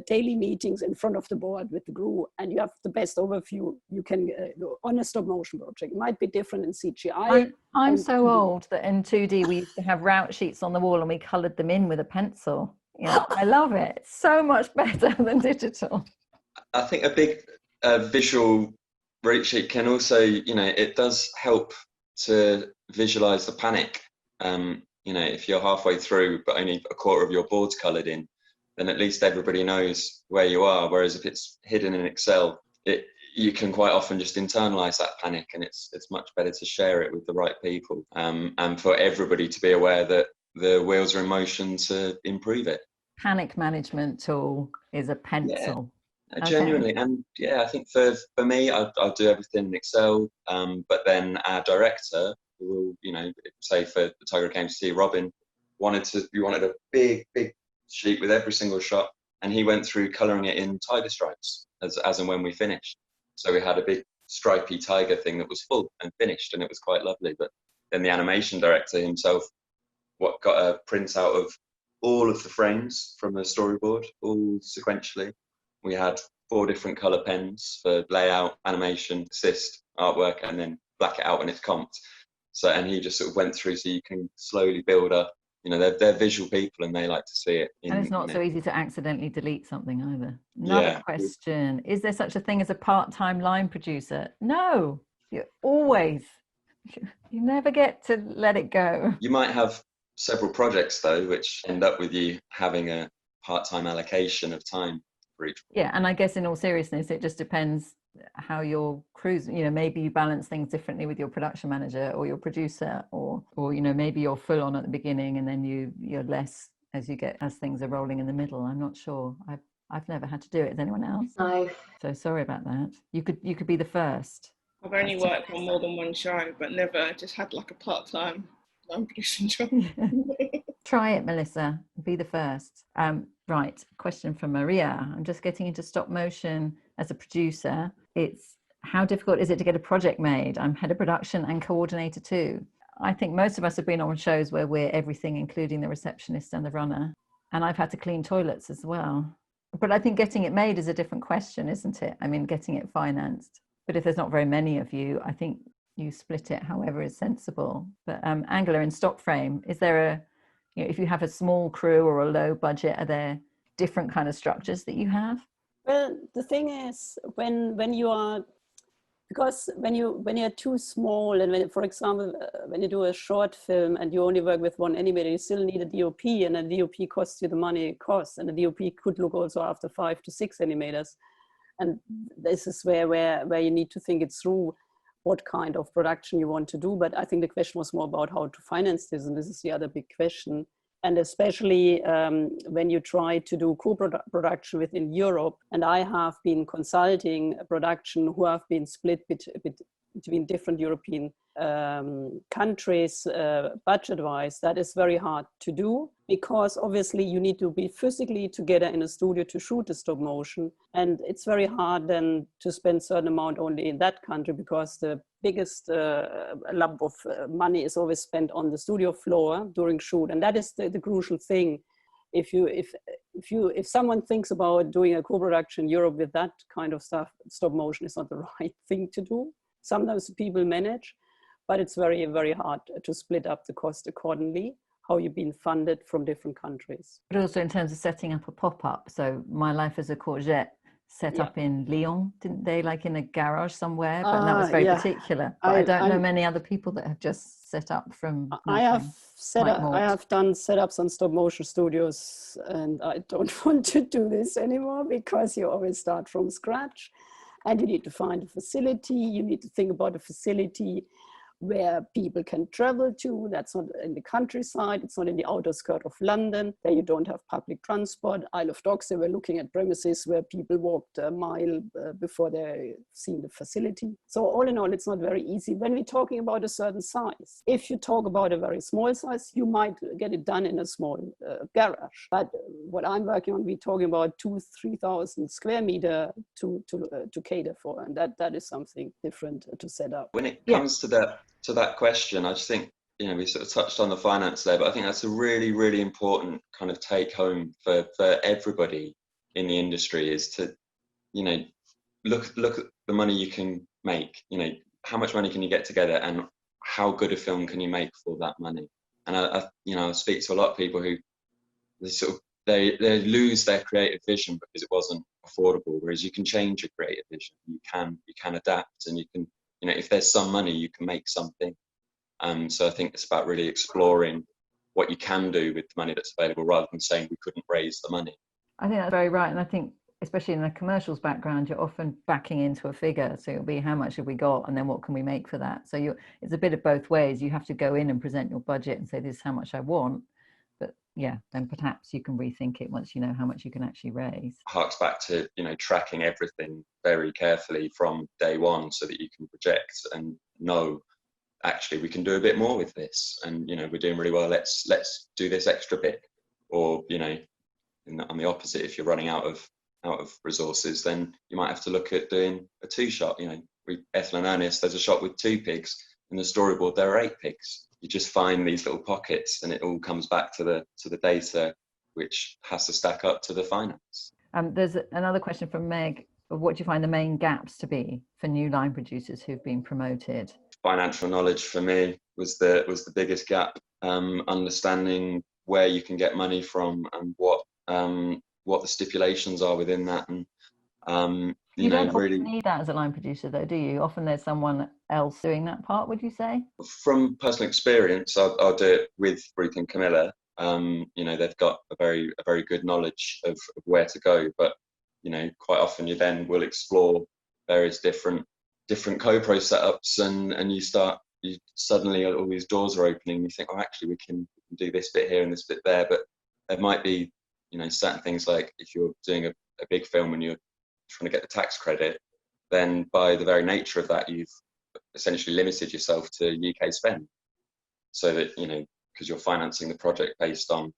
daily meetings in front of the board with the crew, and you have the best overview you can do on a stop motion project. It might be different in CGI. I'm so old that in 2D we used to have route sheets on the wall and we coloured them in with a pencil. You know, I love it. It's so much better than digital. I think a big visual route sheet can also, it does help to visualize the panic. If you're halfway through but only a quarter of your board's coloured in, then at least everybody knows where you are. Whereas if it's hidden in Excel, you can quite often just internalize that panic, and it's much better to share it with the right people, and for everybody to be aware that the wheels are in motion to improve it. Panic management tool is a pencil. Yeah, genuinely. And I think for me, I'll do everything in Excel, but then our director will, say for the Tiger Came to See, Robin wanted a big sheet with every single shot, and he went through colouring it in tiger stripes as and when we finished. So we had a big stripy tiger thing that was full and finished, and it was quite lovely. But then the animation director himself got a print out of all of the frames from the storyboard, all sequentially. We had 4 different colour pens for layout, animation, assist, artwork, and then black it out when it's comped. So, and he just sort of went through, so you can slowly build up. They're visual people and they like to see it. And it's not so easy to accidentally delete something either. Another question: is there such a thing as a part-time line producer? No, you never get to let it go. You might have several projects though, which end up with you having a part-time allocation of time for each. Yeah, and I guess in all seriousness, it just depends how your crews, maybe you balance things differently with your production manager or your producer, or maybe you're full on at the beginning and then you're less as things are rolling in the middle. I'm not sure. I've never had to do it. Is anyone else? No. So sorry about that. You could be the first. I've only worked on more than one show, but never just had like a part-time line producing job. Try it, Melissa. Be the first. Right. Question from Maria. I'm just getting into stop motion as a producer. It's how difficult is it to get a project made? I'm head of production and coordinator too. I think most of us have been on shows where we're everything, including the receptionist and the runner. And I've had to clean toilets as well. But I think getting it made is a different question, isn't it? I mean, getting it financed. But if there's not very many of you, I think you split it however is sensible. But Angela, in stock frame, is there if you have a small crew or a low budget, are there different kind of structures that you have? Well, the thing is, when you're too small, and for example, when you do a short film and you only work with one animator, you still need a DOP, and a DOP costs you the money it costs, and a DOP could look also after 5 to 6 animators. And this is where you need to think it through, what kind of production you want to do. But I think the question was more about how to finance this, and this is the other big question. And especially when you try to do co-production within Europe, and I have been consulting a production who have been split between different European countries budget-wise, that is very hard to do, because obviously you need to be physically together in a studio to shoot the stop motion, and it's very hard then to spend a certain amount only in that country, because the biggest lump of money is always spent on the studio floor during shoot, and that is the crucial thing. If someone thinks about doing a co-production in Europe with that kind of stuff, stop motion is not the right thing to do. Sometimes people manage, but it's very, very hard to split up the cost accordingly, how you've been funded from different countries. But also in terms of setting up a pop-up. So My Life as a Courgette set up in Lyon, didn't they, like in a garage somewhere? But that was very particular. But I don't know many other people that have just set up from nothing. I have done setups on stop motion studios, and I don't want to do this anymore because you always start from scratch. And you need to find a facility. You need to think about a facility where people can travel to. That's not in the countryside. It's not in the outer skirt of London. There you don't have public transport. Isle of Dogs, they were looking at premises where people walked a mile before they seen the facility. So all in all, it's not very easy. When we're talking about a certain size, if you talk about a very small size, you might get it done in a small garage. But what I'm working on, we're talking about 2,000-3,000 square meter to cater for. And that is something different to set up. When it comes to that question, I just think, we sort of touched on the finance there, but I think that's a really, really important kind of take home for everybody in the industry is to, look at the money you can make, how much money can you get together and how good a film can you make for that money? And I speak to a lot of people who they lose their creative vision because it wasn't affordable, whereas you can change your creative vision, you can adapt, and you can, if there's some money, you can make something. So I think it's about really exploring what you can do with the money that's available rather than saying we couldn't raise the money. I think that's very right. And I think, especially in the commercials background, you're often backing into a figure. So it'll be how much have we got and then what can we make for that? So it's a bit of both ways. You have to go in and present your budget and say, this is how much I want. But yeah, then perhaps you can rethink it once you know how much you can actually raise. Harks back to, tracking everything very carefully from day one so that you can project and know, actually, we can do a bit more with this. And, we're doing really well. Let's do this extra bit. Or, on the opposite, if you're running out of resources, then you might have to look at doing a 2-shot. Ethel and Ernest, there's a shot with 2 pigs. In the storyboard, there are 8 pigs. You just find these little pockets, and it all comes back to the data, which has to stack up to the finance. There's another question from Meg. What do you find the main gaps to be for new line producers who've been promoted? Financial knowledge for me was the biggest gap. Understanding where you can get money from and what the stipulations are within that, and you don't really need that as a line producer, though, do you? Often there's someone else doing that part. Would you say? From personal experience, I'll do it with Ruth and Camilla. They've got a very good knowledge of where to go, but quite often you then will explore various different co-pro setups, and you suddenly all these doors are opening. You think, oh, actually we can do this bit here and this bit there, but there might be certain things, like if you're doing a big film and you're trying to get the tax credit, then by the very nature of that, you've essentially limited yourself to UK spend, so that because you're financing the project based on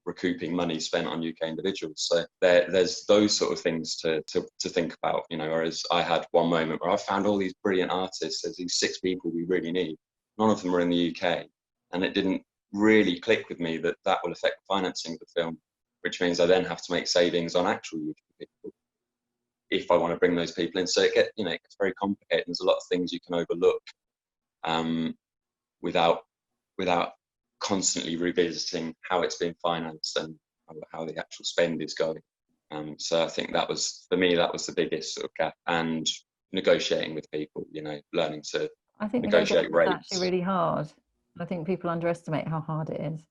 recouping money spent on UK individuals. So there's those sort of things to think about, whereas I had one moment where I found all these brilliant artists. There's these 6 people we really need. None of them were in the UK, and it didn't really click with me that will affect the financing of the film, which means I then have to make savings on actual UK people if I want to bring those people in. So it gets very complicated. There's a lot of things you can overlook without constantly revisiting how it's been financed and how the actual spend is going. So I think that was the biggest sort of gap, and negotiating with people, learning to negotiate rates. It's actually really hard. I think people underestimate how hard it is.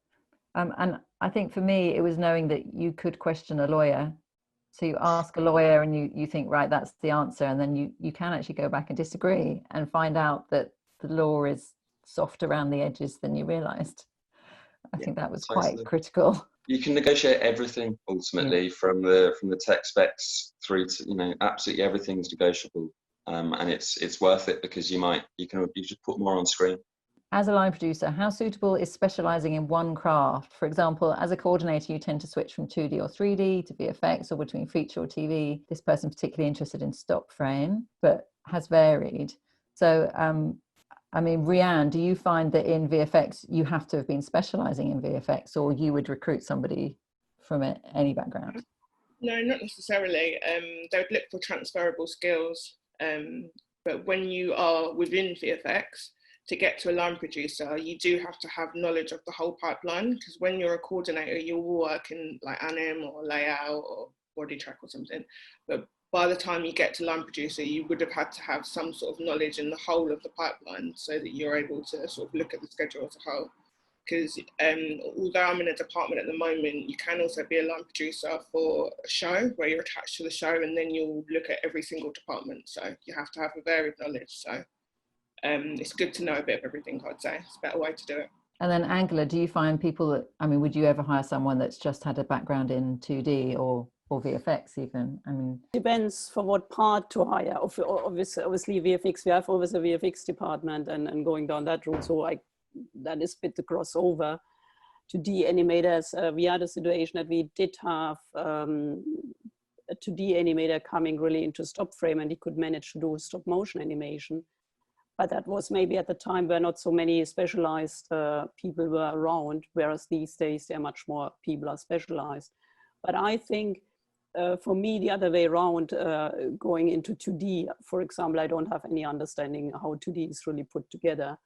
And I think for me, it was knowing that you could question a lawyer. So you ask a lawyer and you think, right, that's the answer. And then you can actually go back and disagree and find out that the law is soft around the edges than you realised. I think that was quite critical. You can negotiate everything ultimately, from the tech specs through to absolutely everything's negotiable, and it's worth it because you just put more on screen. As a line producer, how suitable is specialising in one craft? For example, as a coordinator, you tend to switch from 2D or 3D to VFX, or between feature or TV. This person's particularly interested in stop frame, but has varied. So, Rianne, do you find that in VFX, you have to have been specialising in VFX, or you would recruit somebody from any background? No, not necessarily. They would look for transferable skills. But when you are within VFX, to get to a line producer, you do have to have knowledge of the whole pipeline, because when you're a coordinator, you'll work in like anim or layout or body track or something. But by the time you get to line producer, you would have had to have some sort of knowledge in the whole of the pipeline, so that you're able to sort of look at the schedule as a whole. because although I'm in a department at the moment, you can also be a line producer for a show where you're attached to the show, and then you'll look at every single department. So you have to have a varied knowledge. So it's good to know a bit of everything, I'd say. It's a better way to do it. And then Angela, do you find people that, I mean, would you ever hire someone that's just had a background in 2D or VFX even? I mean, depends for what part to hire. Obviously VFX, we have always a VFX department and going down that route. So that is a bit the crossover. To 2D animators, we had a situation that we did have a 2D animator coming really into stop frame, and he could manage to do stop motion animation. But that was maybe at the time where not so many specialized people were around, whereas these days there are much more people are specialized. But I think for me, the other way around, going into 2D, for example, I don't have any understanding how 2D is really put together.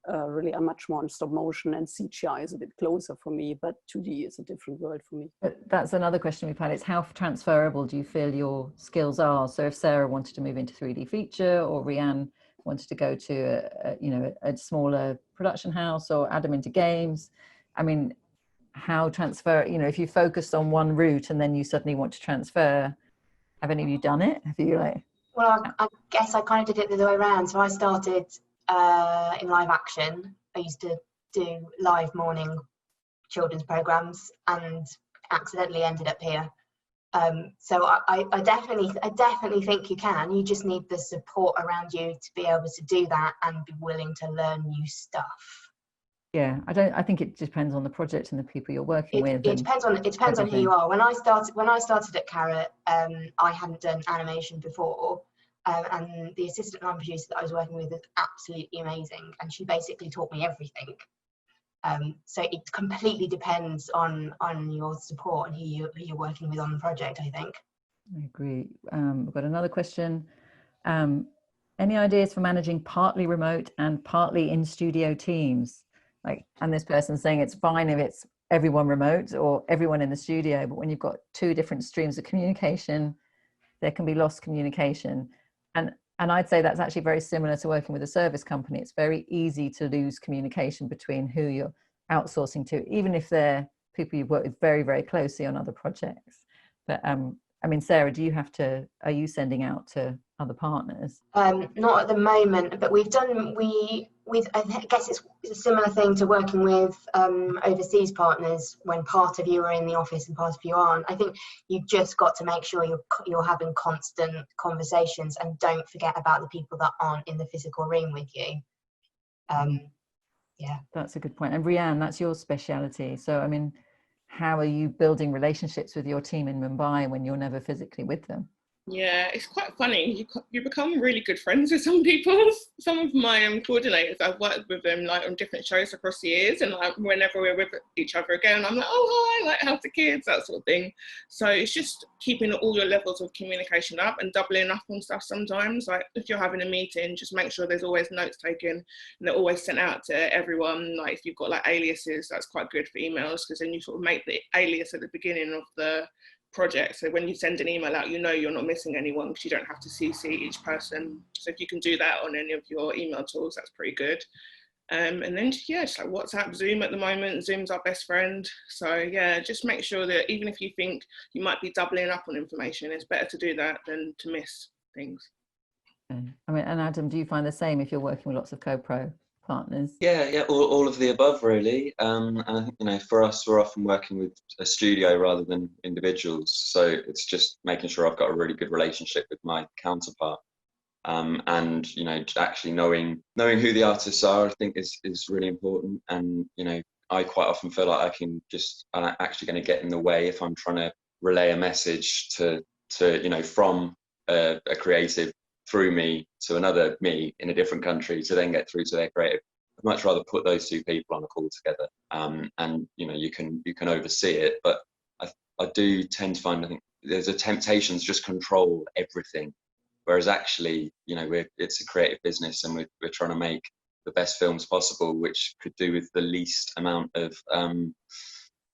Really, I'm much more on stop motion, and CGI is a bit closer for me, but 2D is a different world for me. But that's another question we've had, is how transferable do you feel your skills are? So if Sarah wanted to move into 3D feature, or Rianne wanted to go to a smaller production house, or Adam into games, I mean, how transfer, if you focused on one route and then you suddenly want to transfer, have any of you done it? Have you Well, I guess I kind of did it the other way around. So I started in live action. I used to do live morning children's programs and accidentally ended up here. So I definitely think you can. You just need the support around you to be able to do that and be willing to learn new stuff. Yeah, I think it depends on the project and the people you're working with. It depends on who you are. When I started at Karrot, I hadn't done animation before, and the assistant line producer that I was working with is absolutely amazing, and she basically taught me everything. So it completely depends on your support and who you're working with on the project, I think. I agree. We've got another question. Any ideas for managing partly remote and partly in studio teams? And this person's saying it's fine if it's everyone remote or everyone in the studio, but when you've got two different streams of communication, there can be lost communication. And I'd say that's actually very similar to working with a service company. It's very easy to lose communication between who you're outsourcing to, even if they're people you've worked with very, very closely on other projects. But I mean, Sarah, are you sending out to other partners? Not at the moment, but I guess it's a similar thing to working with overseas partners when part of you are in the office and part of you aren't. I think you've just got to make sure you're having constant conversations, and don't forget about the people that aren't in the physical room with you. Yeah, that's a good point. And Rianne, that's your speciality. So I mean, how are you building relationships with your team in Mumbai when you're never physically with them? Yeah, it's quite funny. You become really good friends with some people. Some of my coordinators, I've worked with them on different shows across the years, and whenever we're with each other again, I'm like, oh hi, how's the kids, that sort of thing. So it's just keeping all your levels of communication up and doubling up on stuff sometimes. If you're having a meeting, just make sure there's always notes taken and they're always sent out to everyone. If you've got aliases, that's quite good for emails, because then you sort of make the alias at the beginning of the project, so when you send an email out, you're not missing anyone, because you don't have to CC each person. So if you can do that on any of your email tools, that's pretty good. And then just like WhatsApp, Zoom at the moment. Zoom's our best friend. So yeah, just make sure that even if you think you might be doubling up on information, it's better to do that than to miss things. I mean, and Adam, do you find the same if you're working with lots of co-pro partners? Yeah, all of the above really. And I think, for us, we're often working with a studio rather than individuals. So it's just making sure I've got a really good relationship with my counterpart. And actually knowing who the artists are, I think is really important. And I quite often feel like I'm actually going to get in the way if I'm trying to relay a message to from a creative through me to another me in a different country to then get through to their creative. I'd much rather put those two people on a call together, and you can oversee it. But I do tend to find, I think there's a temptation to just control everything, whereas actually it's a creative business, and we're trying to make the best films possible, which could do with the least amount of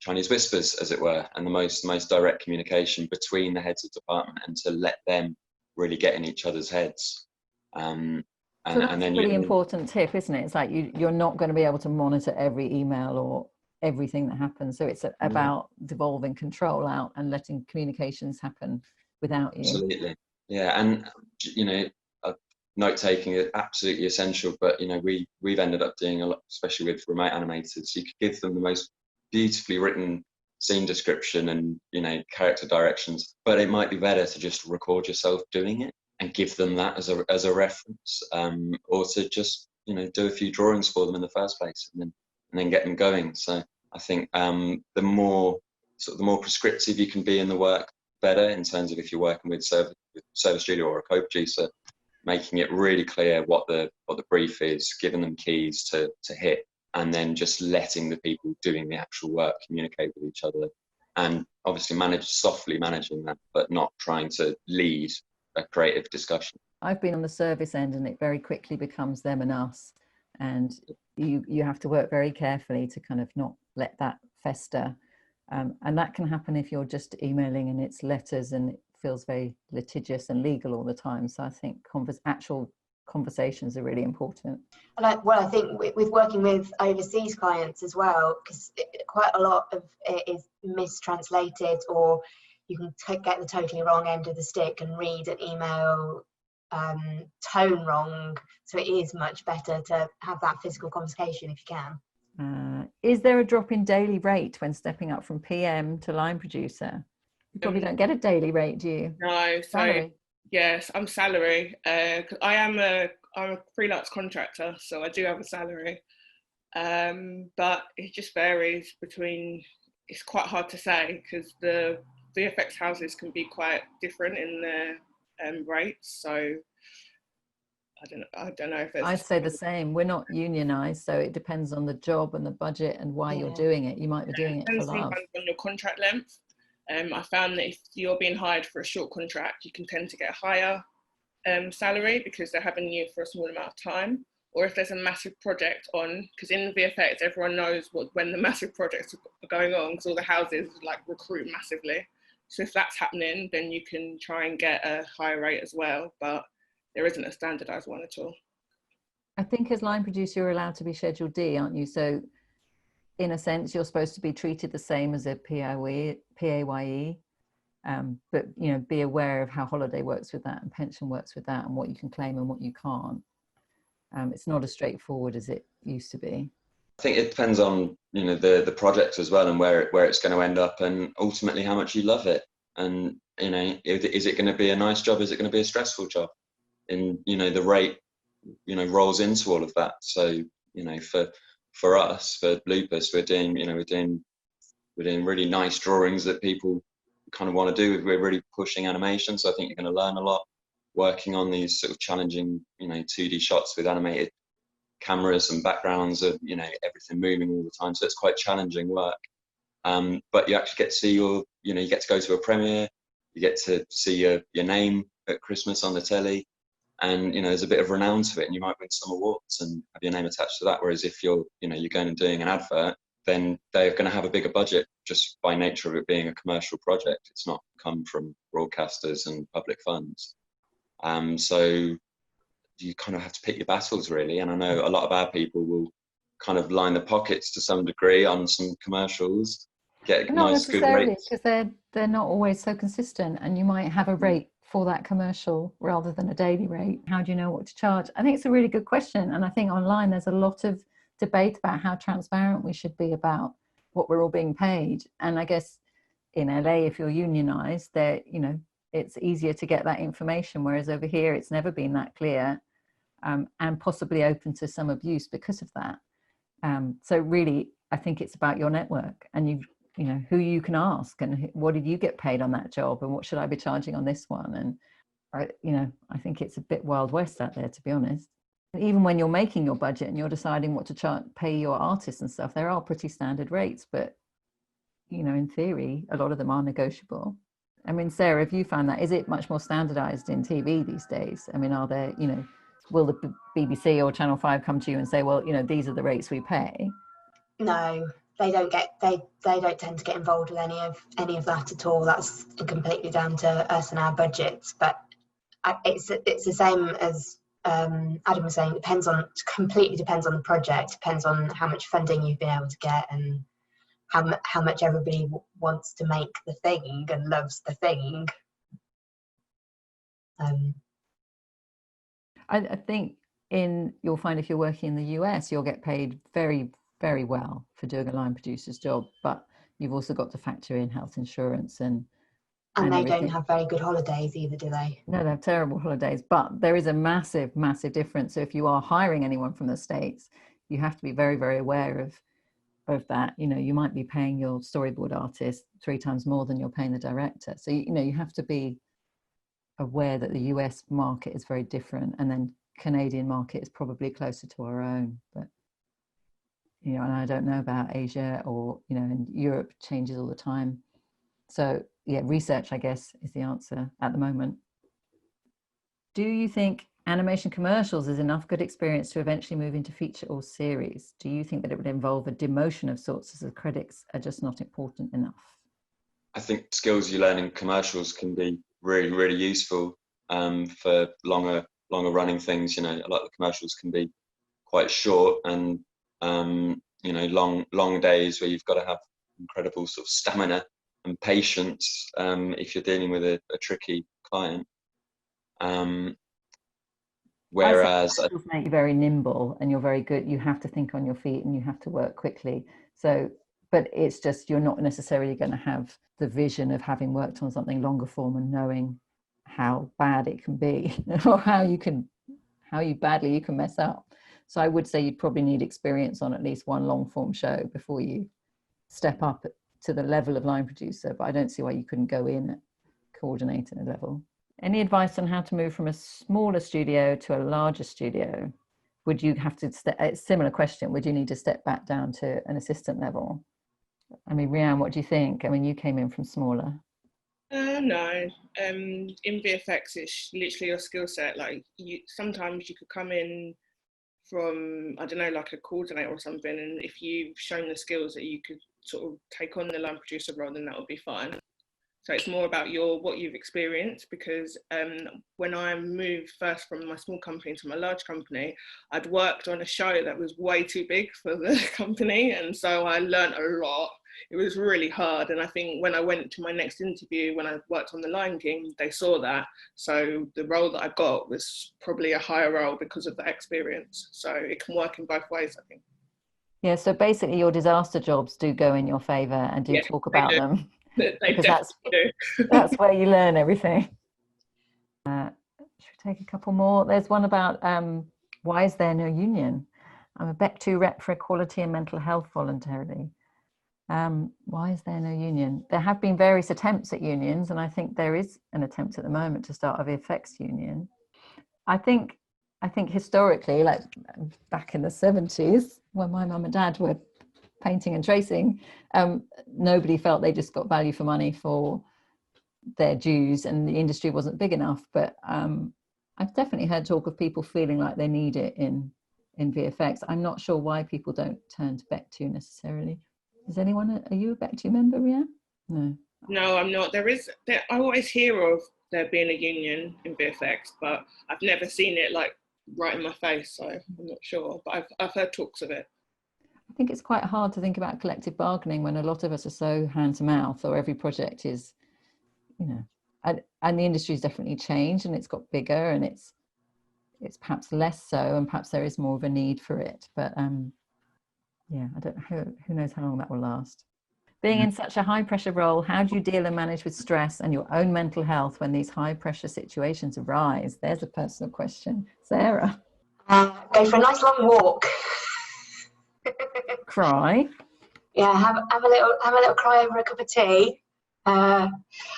Chinese whispers, as it were, and the most direct communication between the heads of department, and to let them really get in each other's heads. And So that's and then a really important tip, isn't it? It's like you're not going to be able to monitor every email or everything that happens. So it's about devolving control out and letting communications happen without you. Absolutely. Yeah. And, note taking is absolutely essential, but, we've ended up doing a lot, especially with remote animators. You could give them the most beautifully written scene description and, character directions, but it might be better to just record yourself doing it and give them that as a reference, or to just do a few drawings for them in the first place, and then get them going. So I think the more prescriptive you can be in the work, better, in terms of if you're working with Service Studio or a co-producer, making it really clear what the brief is, giving them keys to hit, and then just letting the people doing the actual work communicate with each other, and obviously softly managing that, but not trying to lead a creative discussion. I've been on the service end, and it very quickly becomes them and us, and you have to work very carefully to kind of not let that fester, and that can happen if you're just emailing and it's letters and it feels very litigious and legal all the time. So I think actual conversations are really important. And I think with working with overseas clients as well, because quite a lot of it is mistranslated, or you can get the totally wrong end of the stick and read an email tone wrong. So it is much better to have that physical conversation if you can. Is there a drop in daily rate when stepping up from PM to line producer? You probably don't get a daily rate, do you? No, Salary? Yes, I'm salary. I'm a freelance contractor, so I do have a salary. But it just varies between. It's quite hard to say because the VFX houses can be quite different in their rates. So I don't know if it's. I'd say the same. We're not unionized, so it depends on the job and the budget and why you're doing it. You might be doing it for love. Sometimes on your contract length. I found that if you're being hired for a short contract, you can tend to get a higher salary because they're having you for a small amount of time. Or if there's a massive project on, because in VFX, everyone knows when the massive projects are going on, because all the houses recruit massively. So if that's happening, then you can try and get a higher rate as well, but there isn't a standardized one at all. I think as line producer, you're allowed to be Schedule D, aren't you? So in a sense, you're supposed to be treated the same as a PAYE, but be aware of how holiday works with that and pension works with that and what you can claim and what you can't. It's not as straightforward as it used to be. I think it depends on the project as well, and where it's going to end up, and ultimately how much you love it. And is it going to be a nice job? Is it going to be a stressful job? And the rate rolls into all of that. So for us, for Lupus, we're doing really nice drawings that people kind of want to do. We're really pushing animation, so I think you're going to learn a lot working on these sort of challenging 2D shots with animated cameras and backgrounds of everything moving all the time. So it's quite challenging work. But you actually get to see you get to go to a premiere, you get to see your name at Christmas on the telly, and there's a bit of renown to it, and you might win some awards and have your name attached to that. Whereas if you're going and doing an advert, then they're going to have a bigger budget just by nature of it being a commercial project. It's not come from broadcasters and public funds. So you kind of have to pick your battles, really. And I know a lot of our people will kind of line the pockets to some degree on some commercials, get nice, good rates. Because they're not always so consistent, and you might have a rate for that commercial rather than a daily rate. How do you know what to charge? I think it's a really good question. And I think online there's a lot of debate about how transparent we should be about what we're all being paid. And I guess in LA, if you're unionized, it's easier to get that information, whereas over here it's never been that clear, and possibly open to some abuse because of that. So really, I think it's about your network and who you can ask, and what did you get paid on that job, and what should I be charging on this one? And I think it's a bit Wild West out there, to be honest. Even when you're making your budget and you're deciding what to pay your artists and stuff, there are pretty standard rates, but in theory, a lot of them are negotiable. I mean, Sarah, have you found that? Is it much more standardized in TV these days? I mean, are there, will the BBC or Channel 5 come to you and say, well, these are the rates we pay? No, they don't tend to get involved with any of that at all. That's completely down to us and our budgets. But it's the same as Adam was saying, completely depends on the project, depends on how much funding you've been able to get, and how much everybody wants to make the thing and loves the thing. I think you'll find if you're working in the US, you'll get paid very, very well for doing a line producer's job, but you've also got to factor in health insurance and they everything. don't have very good holidays either, do they? No, they have terrible holidays, but there is a massive, massive difference. So if you are hiring anyone from the States, you have to be very, very aware of that. You know, you might be paying your storyboard artist 3 times more than you're paying the director. So, you know, you have to be aware that the US market is very different, and then Canadian market is probably closer to our own. But, you know, and I don't know about Asia, or, you know, and Europe changes all the time. So yeah, research, I guess, is the answer at the moment. Do you think animation commercials is enough good experience to eventually move into feature or series? Do you think that it would involve a demotion of sorts, as the credits are just not important enough? I think skills you learn in commercials can be really, really useful for longer running things. You know, a lot of the commercials can be quite short, and you know, long days where you've got to have incredible sort of stamina and patience if you're dealing with a tricky client. Whereas commercials make you very nimble, and you're very good. You have to think on your feet, and you have to work quickly. So, but it's just, you're not necessarily going to have the vision of having worked on something longer form and knowing how bad it can be, or how badly you can mess up. So I would say you'd probably need experience on at least one long form show before you step up to the level of line producer, but I don't see why you couldn't go in at coordinator level. Any advice on how to move from a smaller studio to a larger studio? Would you have to, similar question, would you need to step back down to an assistant level? I mean, Rianne, what do you think? I mean, you came in from smaller. No, in VFX, it's literally your skill set. Like, sometimes you could come in from, I don't know, like a coordinator or something, and if you've shown the skills that you could sort of take on the line producer role, then that would be fine. So it's more about what you've experienced, because when I moved first from my small company to my large company, I'd worked on a show that was way too big for the company, and so I learned a lot. It was really hard, and I think when I went to my next interview, when I worked on The Lion King, they saw that. So the role that I got was probably a higher role because of that experience. So it can work in both ways, I think. Yeah, so basically your disaster jobs do go in your favour, and do talk about them. Because that's where you learn everything. Should we take a couple more? There's one about why is there no union? I'm a BEC2 rep for equality and mental health voluntarily. Why is there no union? There have been various attempts at unions, and I think there is an attempt at the moment to start a VFX union. I think historically, like back in the 70s, when my mum and dad were painting and tracing, nobody felt they just got value for money for their dues, and the industry wasn't big enough. But I've definitely heard talk of people feeling like they need it in VFX. I'm not sure why people don't turn to BEC2 necessarily. Is anyone, are you a BEC2 member, Rianne? No, I'm not. I always hear of there being a union in VFX, but I've never seen it like right in my face, so I'm not sure. But I've heard talks of it. I think it's quite hard to think about collective bargaining when a lot of us are so hand to mouth, or every project is, you know, and the industry's definitely changed, and it's got bigger, and it's perhaps less so, and perhaps there is more of a need for it. But yeah, I don't know, who knows how long that will last. Being in such a high pressure role, how do you deal and manage with stress and your own mental health when these high pressure situations arise? There's a personal question. Sarah? Go for a nice long walk. Cry? Yeah, have a little cry over a cup of tea. Well,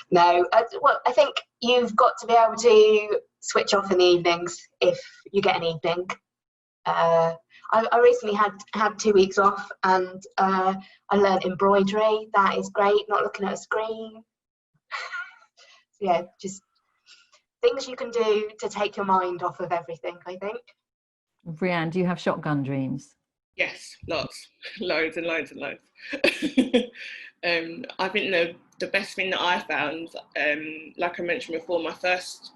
I think you've got to be able to switch off in the evenings if you get an evening. I recently had 2 weeks off, and I learned embroidery. That is great, not looking at a screen. Yeah, just things you can do to take your mind off of everything, I think. Brianne, do you have shotgun dreams? Yes, lots, loads and loads and loads. I think the best thing that I found, like I mentioned before, my first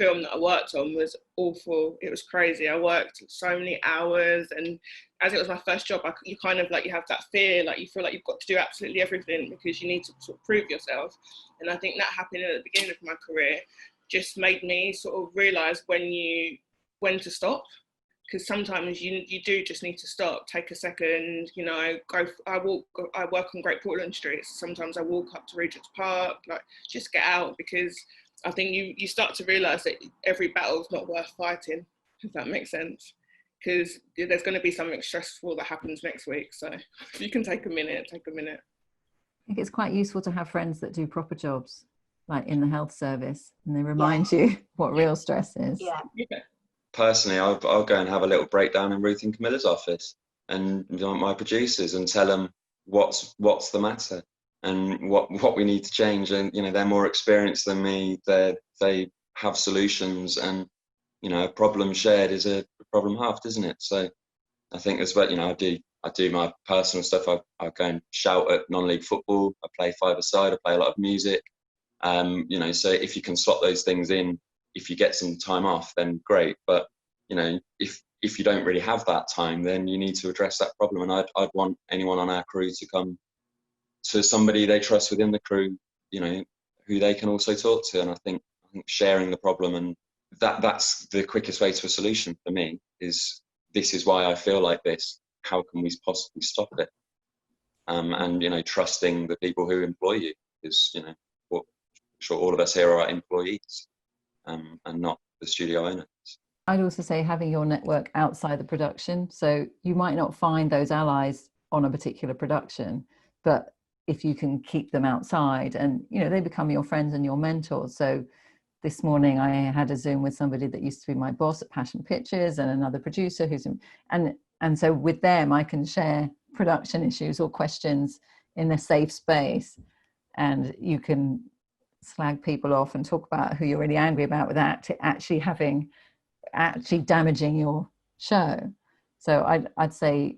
film that I worked on was awful. It was crazy. I worked so many hours, and as it was my first job, you kind of like, you have that fear, like you feel like you've got to do absolutely everything because you need to sort of prove yourself. And I think that happening at the beginning of my career just made me sort of realise when to stop. Because sometimes you do just need to stop, take a second, you know, I work on Great Portland Street. So sometimes I walk up to Regent's Park, like just get out, because I think you start to realise that every battle's not worth fighting, if that makes sense. Because there's going to be something stressful that happens next week. So if you can take a minute, take a minute. I think it's quite useful to have friends that do proper jobs, like in the health service, and they remind you what real stress is. Yeah. Personally, I'll go and have a little breakdown in Ruth and Camilla's office and my producers, and tell them what's the matter and what we need to change. And, you know, they're more experienced than me. They have solutions, and, you know, a problem shared is a problem halved, isn't it? So I think as well, you know, I do my personal stuff. I go and shout at non-league football. I play five-a-side. I play a lot of music. You know, so if you can slot those things in, if you get some time off, then great. But, you know, if you don't really have that time, then you need to address that problem. And I'd want anyone on our crew to come to somebody they trust within the crew, you know, who they can also talk to. And I think sharing the problem, and that's the quickest way to a solution for me, is this is why I feel like this. How can we possibly stop it? And, you know, trusting the people who employ you, because, you know, I'm sure all of us here are employees. And not the studio owners. I'd also say having your network outside the production. So you might not find those allies on a particular production, but if you can keep them outside, and, you know, they become your friends and your mentors. So this morning I had a Zoom with somebody that used to be my boss at Passion Pictures, and another producer who's and so with them I can share production issues or questions in a safe space, and you can slag people off and talk about who you're really angry about without actually damaging your show. So I'd say,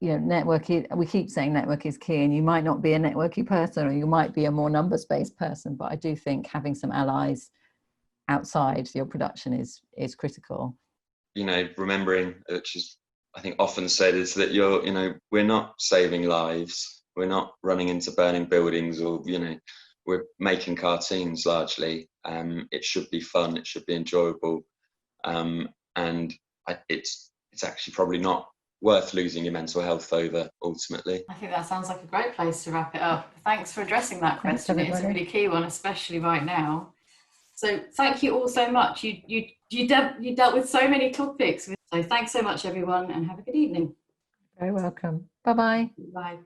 you know, we keep saying network is key, and you might not be a networky person, or you might be a more numbers-based person, but I do think having some allies outside your production is critical. You know, remembering, which is I think often said, is that you know, we're not saving lives, we're not running into burning buildings, or, you know, we're making cartoons largely. It should be fun, it should be enjoyable, and it's actually probably not worth losing your mental health over, ultimately. I think that sounds like a great place to wrap it up. Thanks for addressing that question. It's a really key one, especially right now. So thank you all so much. You dealt with so many topics. So thanks so much, everyone, and have a good evening. Very welcome. Bye-bye. Bye.